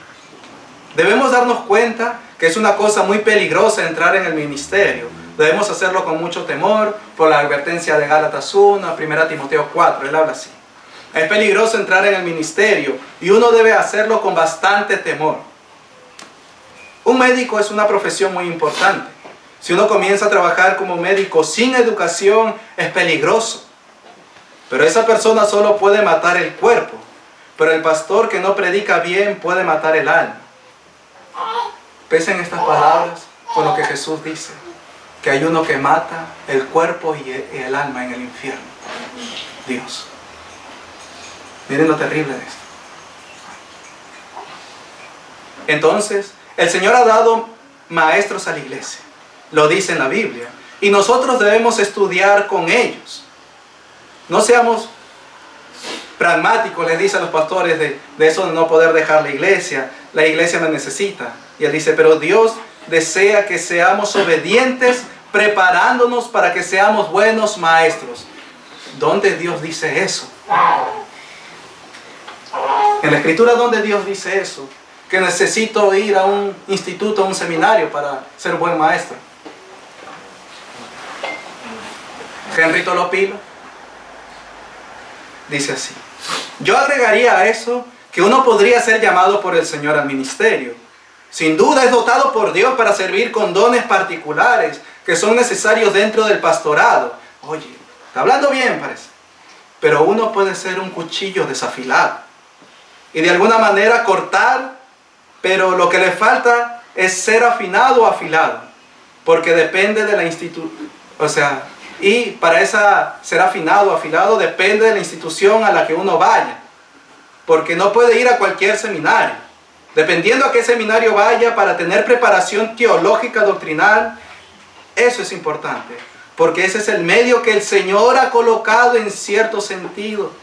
debemos darnos cuenta que es una cosa muy peligrosa entrar en el ministerio. Debemos hacerlo con mucho temor, por la advertencia de Gálatas 1, 1 Timoteo 4, él habla así. Es peligroso entrar en el ministerio y uno debe hacerlo con bastante temor. Un médico es una profesión muy importante. Si uno comienza a trabajar como médico sin educación, es peligroso. Pero esa persona solo puede matar el cuerpo. Pero el pastor que no predica bien puede matar el alma. Pesen estas palabras con lo que Jesús dice. Que hay uno que mata el cuerpo y el alma en el infierno. Dios. Miren lo terrible de esto. Entonces, el Señor ha dado maestros a la iglesia. Lo dice en la Biblia. Y nosotros debemos estudiar con ellos. No seamos pragmáticos, les dice a los pastores, de eso de no poder dejar la iglesia. La iglesia me necesita. Y él dice, pero Dios desea que seamos obedientes, preparándonos para que seamos buenos maestros. ¿Dónde Dios dice eso? En la Escritura, ¿dónde Dios dice eso? Que necesito ir a un instituto, a un seminario para ser buen maestro. Henry Tolopilo dice así: yo agregaría a eso que uno podría ser llamado por el Señor al ministerio. Sin duda es dotado por Dios para servir con dones particulares que son necesarios dentro del pastorado. Oye, está hablando bien, parece. Pero uno puede ser un cuchillo desafilado y de alguna manera cortar, pero lo que le falta es ser afinado o afilado, porque depende de la institución, y para ser afinado o afilado depende de la institución a la que uno vaya, porque no puede ir a cualquier seminario. Dependiendo a qué seminario vaya para tener preparación teológica doctrinal, eso es importante, porque ese es el medio que el Señor ha colocado en cierto sentido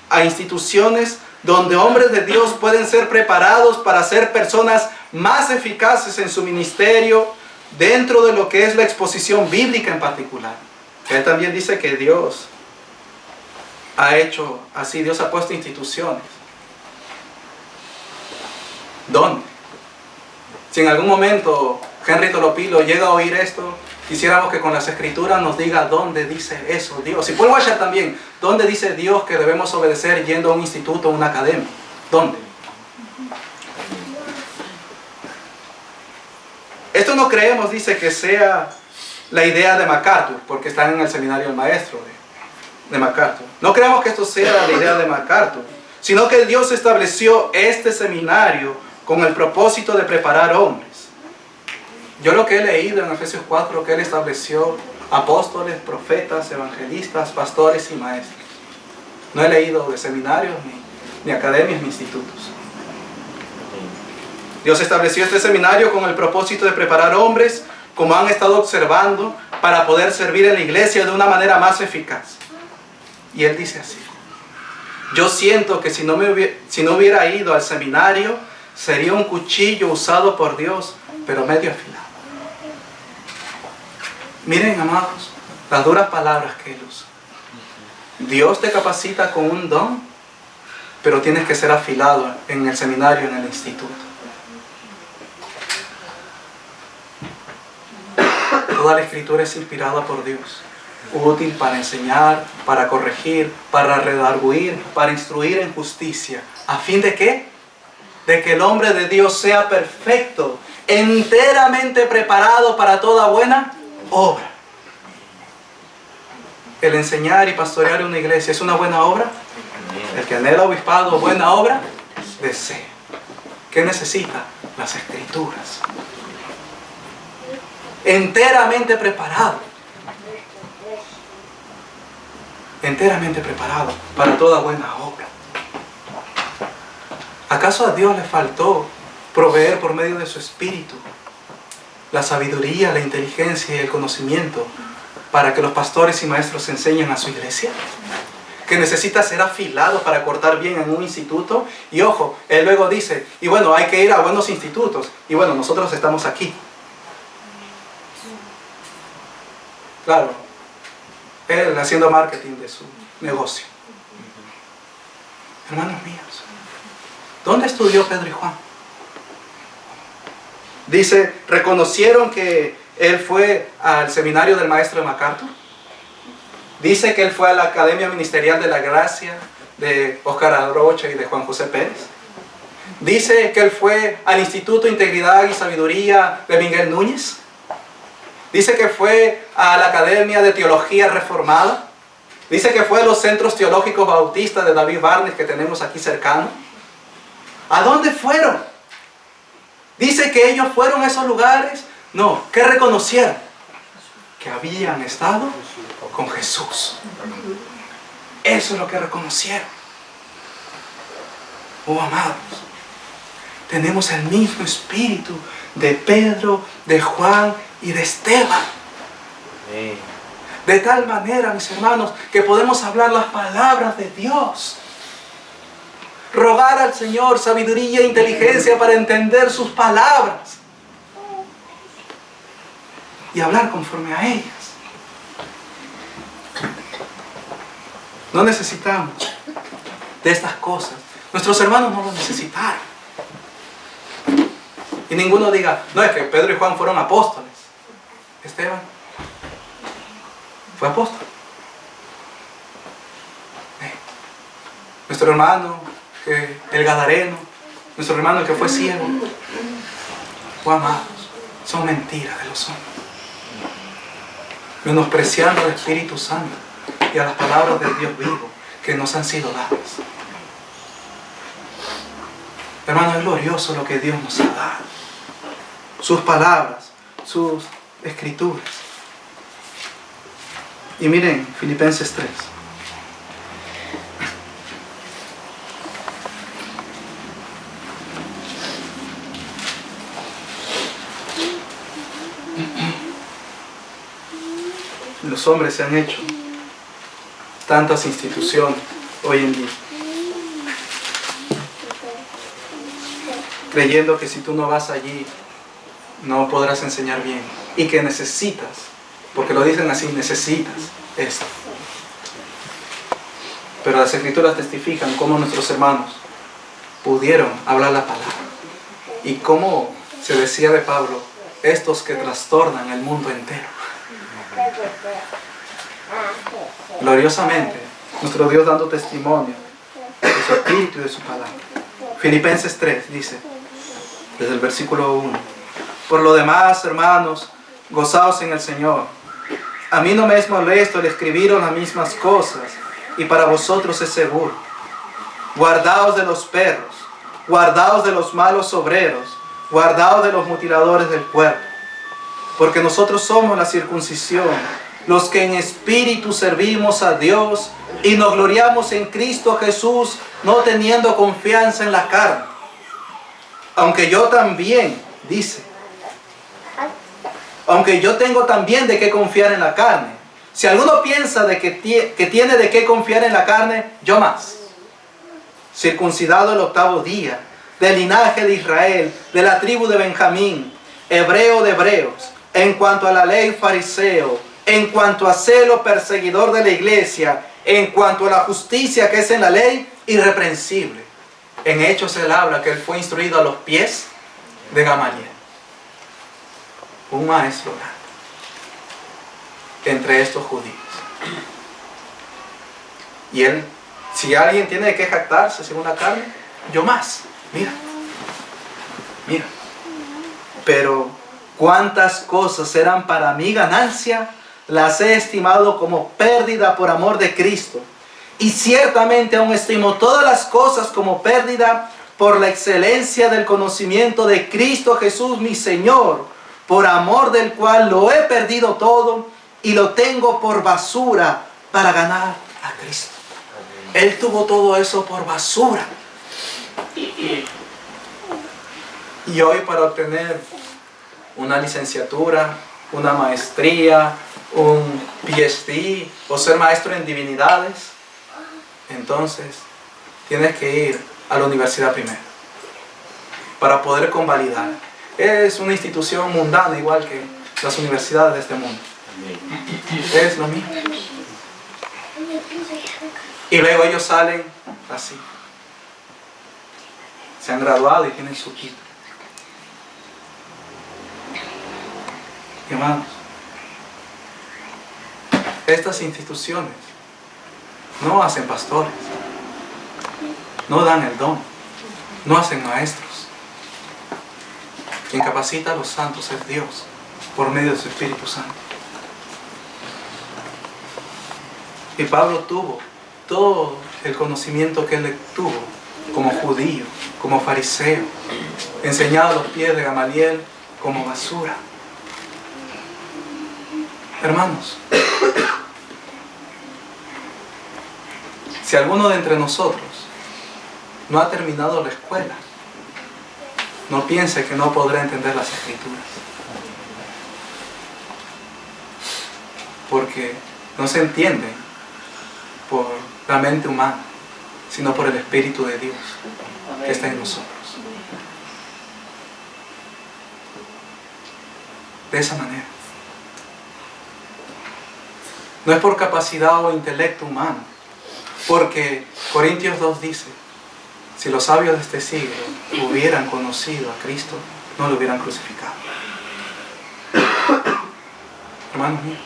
a instituciones donde hombres de Dios pueden ser preparados para ser personas más eficaces en su ministerio dentro de lo que es la exposición bíblica en particular. Él también dice que Dios ha hecho así, Dios ha puesto instituciones. ¿Dónde? Si en algún momento Henry Tolopilo llega a oír esto, quisiéramos que con las Escrituras nos diga dónde dice eso Dios. Y Paul Washer también, ¿dónde dice Dios que debemos obedecer yendo a un instituto o una academia? ¿Dónde? Esto no creemos, dice, que sea la idea de MacArthur, porque están en el seminario del maestro de MacArthur. No creemos que esto sea la idea de MacArthur, sino que Dios estableció este seminario con el propósito de preparar hombres. Yo lo que he leído en Efesios 4, que Él estableció apóstoles, profetas, evangelistas, pastores y maestros. No he leído de seminarios, ni academias, ni institutos. Dios estableció este seminario con el propósito de preparar hombres, como han estado observando, para poder servir en la iglesia de una manera más eficaz. Y Él dice así: yo siento que si no hubiera ido al seminario, sería un cuchillo usado por Dios, pero medio afilado. Miren, amados, las duras palabras que Él usa. Dios te capacita con un don, pero tienes que ser afilado en el seminario, en el instituto. Toda la Escritura es inspirada por Dios, útil para enseñar, para corregir, para redarguir, para instruir en justicia. ¿A fin de qué? De que el hombre de Dios sea perfecto, enteramente preparado para toda buena obra. El enseñar y pastorear una iglesia es una buena obra. El que anhela obispado, buena obra, desea. ¿Qué necesita? Las Escrituras. Enteramente preparado. Enteramente preparado para toda buena obra. ¿Acaso a Dios le faltó proveer por medio de su Espíritu la sabiduría, la inteligencia y el conocimiento para que los pastores y maestros enseñen a su iglesia? Que necesita ser afilado para cortar bien en un instituto. Y ojo, Él luego dice, y bueno, hay que ir a buenos institutos. Y bueno, nosotros estamos aquí. Claro, Él haciendo marketing de su negocio. Hermanos míos, ¿dónde estudió Pedro y Juan? Dice, ¿reconocieron que Él fue al seminario del maestro de MacArthur? Dice que Él fue a la Academia Ministerial de la Gracia de Óscar Arocha y de Juan José Pérez. Dice que Él fue al Instituto de Integridad y Sabiduría de Miguel Núñez. Dice que fue a la Academia de Teología Reformada. Dice que fue a los centros teológicos bautistas de David Barnes que tenemos aquí cercano. ¿A dónde fueron? Dice que ellos fueron a esos lugares. No, ¿qué reconocieron? Que habían estado con Jesús. Eso es lo que reconocieron. Oh, amados, tenemos el mismo espíritu de Pedro, de Juan y de Esteban. De tal manera, mis hermanos, que podemos hablar las palabras de Dios. Rogar al Señor sabiduría e inteligencia para entender sus palabras. Y hablar conforme a ellas. No necesitamos de estas cosas. Nuestros hermanos no lo necesitaron. Y ninguno diga, no, es que Pedro y Juan fueron apóstoles. Esteban fue apóstol. Nuestro hermano, el Gadareno, nuestro hermano que fue ciego. Oh, amados, son mentiras de los hombres. Menospreciando al Espíritu Santo y a las palabras del Dios vivo que nos han sido dadas. Hermanos, es glorioso lo que Dios nos ha dado. Sus palabras, sus escrituras. Y miren, Filipenses 3. Los hombres se han hecho tantas instituciones hoy en día, creyendo que si tú no vas allí no podrás enseñar bien y que necesitas, porque lo dicen así, necesitas esto. Pero las escrituras testifican cómo nuestros hermanos pudieron hablar la palabra y cómo se decía de Pablo, estos que trastornan el mundo entero. Gloriosamente, nuestro Dios dando testimonio de su espíritu y de su palabra. Filipenses 3 dice, desde el versículo 1, por lo demás, hermanos, gozaos en el Señor. A mí no me es molesto el escribiros las mismas cosas, y para vosotros es seguro. Guardaos de los perros, guardaos de los malos obreros, guardaos de los mutiladores del cuerpo, porque nosotros somos la circuncisión, los que en espíritu servimos a Dios y nos gloriamos en Cristo Jesús, no teniendo confianza en la carne. Aunque yo también, dice, aunque yo tengo también de qué confiar en la carne. Si alguno piensa de que tiene de qué confiar en la carne, yo más. Circuncidado el 8º día, del linaje de Israel, de la tribu de Benjamín, hebreo de hebreos, en cuanto a la ley fariseo, en cuanto a celo perseguidor de la iglesia, en cuanto a la justicia que es en la ley, irreprensible. En Hechos él habla que él fue instruido a los pies de Gamaliel, un maestro entre estos judíos. Y él, si alguien tiene de qué jactarse según la carne, yo más. Mira. Pero cuántas cosas eran para mí ganancia, las he estimado como pérdida por amor de Cristo. Y ciertamente aún estimo todas las cosas como pérdida por la excelencia del conocimiento de Cristo Jesús mi Señor, por amor del cual lo he perdido todo y lo tengo por basura para ganar a Cristo. Él tuvo todo eso por basura. Y hoy para obtener una licenciatura, una maestría, un PhD o ser maestro en divinidades, entonces tienes que ir a la universidad primero para poder convalidar. Es una institución mundana igual que las universidades de este mundo. Es lo mismo. Y luego ellos salen así. Se han graduado y tienen su título. Hermanos, estas instituciones no hacen pastores, no dan el don, no hacen maestros. Quien capacita a los santos es Dios. por medio de su Espíritu Santo. Y Pablo tuvo todo el conocimiento que él tuvo como judío, como fariseo, enseñado a los pies de Gamaliel como basura. Hermanos, si alguno de entre nosotros no ha terminado la escuela, no piense que no podrá entender las Escrituras. Porque no se entienden por la mente humana, sino por el Espíritu de Dios que está en nosotros. De esa manera. No es por capacidad o intelecto humano, porque Corintios 2 dice, si los sabios de este siglo hubieran conocido a Cristo, no lo hubieran crucificado. Hermanos míos,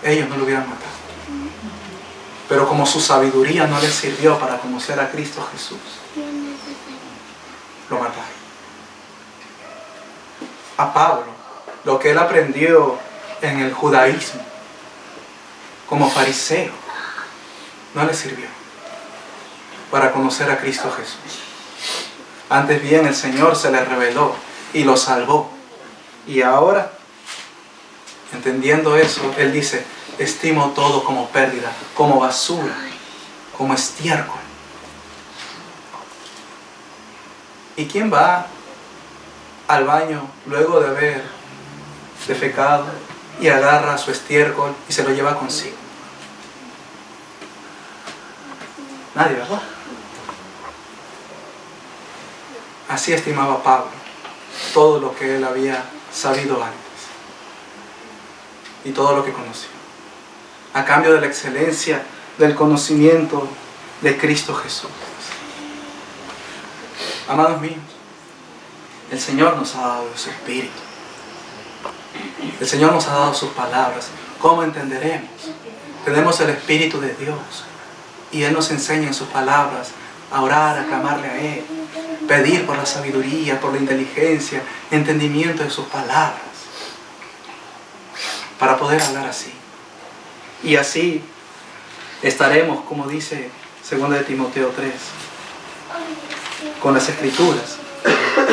ellos no lo hubieran matado. Pero como su sabiduría no les sirvió para conocer a Cristo Jesús, lo mataron. A Pablo, lo que él aprendió en el judaísmo, como fariseo, no le sirvió para conocer a Cristo Jesús. Antes bien el Señor se le reveló y lo salvó. Y ahora, entendiendo eso, él dice, estimo todo como pérdida, como basura, como estiércol. ¿Y quién va al baño luego de haber defecado y agarra su estiércol y se lo lleva consigo? Nadie, ¿verdad? Así estimaba Pablo todo lo que él había sabido antes y todo lo que conoció, a cambio de la excelencia del conocimiento de Cristo Jesús. Amados míos, el Señor nos ha dado su Espíritu. El Señor nos ha dado sus palabras. ¿Cómo entenderemos? Tenemos el Espíritu de Dios y Él nos enseña en sus palabras a orar, a clamarle a Él, pedir por la sabiduría, por la inteligencia, entendimiento de sus palabras, para poder hablar así. Y así estaremos, como dice 2 de Timoteo 3, con las Escrituras.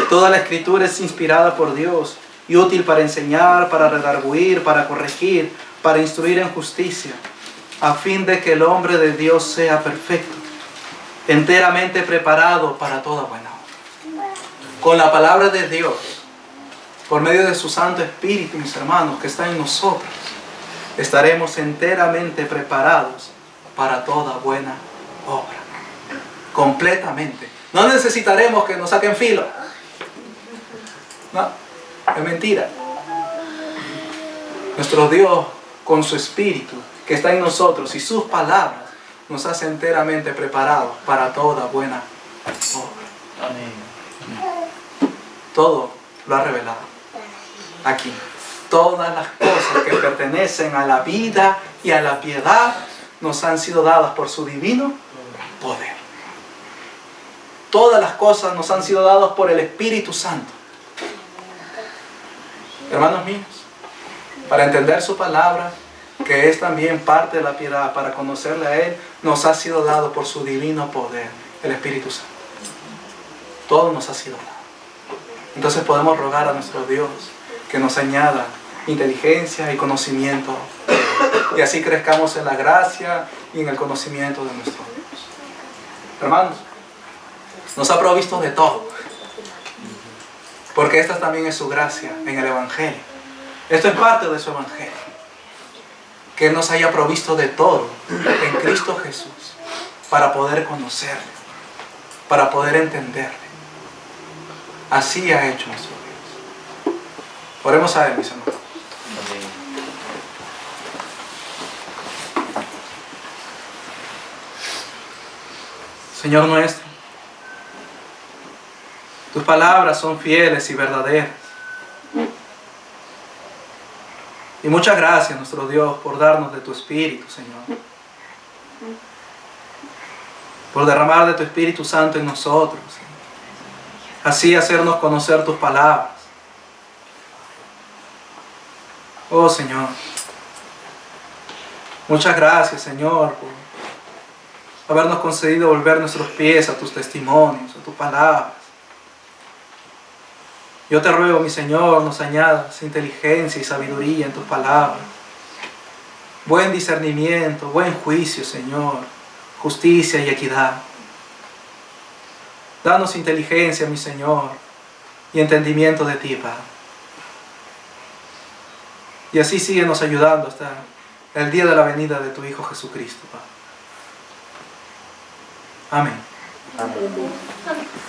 Toda la Escritura es inspirada por Dios y útil para enseñar, para redarguir, para corregir, para instruir en justicia, a fin de que el hombre de Dios sea perfecto, enteramente preparado para toda buena obra. Con la palabra de Dios, por medio de su Santo Espíritu, mis hermanos, que está en nosotros, estaremos enteramente preparados para toda buena obra. Completamente. No necesitaremos que nos saquen filo. No, es mentira. Nuestro Dios, con su Espíritu que está en nosotros y sus palabras, nos hace enteramente preparados para toda buena obra. Amén. Todo lo ha revelado aquí. Todas las cosas que pertenecen a la vida y a la piedad nos han sido dadas por su divino poder. Todas las cosas nos han sido dadas por el Espíritu Santo. Hermanos míos, para entender su palabra, que es también parte de la piedad, para conocerle a Él, nos ha sido dado por su divino poder, el Espíritu Santo. Todo nos ha sido dado. Entonces podemos rogar a nuestro Dios que nos añada inteligencia y conocimiento, y así crezcamos en la gracia y en el conocimiento de nuestro Dios. Hermanos, nos ha provisto de todo, porque esta también es su gracia en el Evangelio. Esto es parte de su Evangelio, que Él nos haya provisto de todo en Cristo Jesús, para poder conocerle, para poder entenderle. Así ha hecho nuestro Dios. Oremos a Él, mis hermanos. Señor nuestro, tus palabras son fieles y verdaderas. Y muchas gracias, nuestro Dios, por darnos de tu Espíritu, Señor. Por derramar de tu Espíritu Santo en nosotros. Así hacernos conocer tus palabras. Oh Señor, muchas gracias, Señor, por habernos concedido volver nuestros pies a tus testimonios, a tus palabras. Yo te ruego, mi Señor, nos añadas inteligencia y sabiduría en tus palabras, buen discernimiento, buen juicio, Señor, justicia y equidad. Danos inteligencia, mi Señor, y entendimiento de ti, Padre. Y así síguenos ayudando hasta el día de la venida de tu Hijo Jesucristo, Padre. Amén. Amén.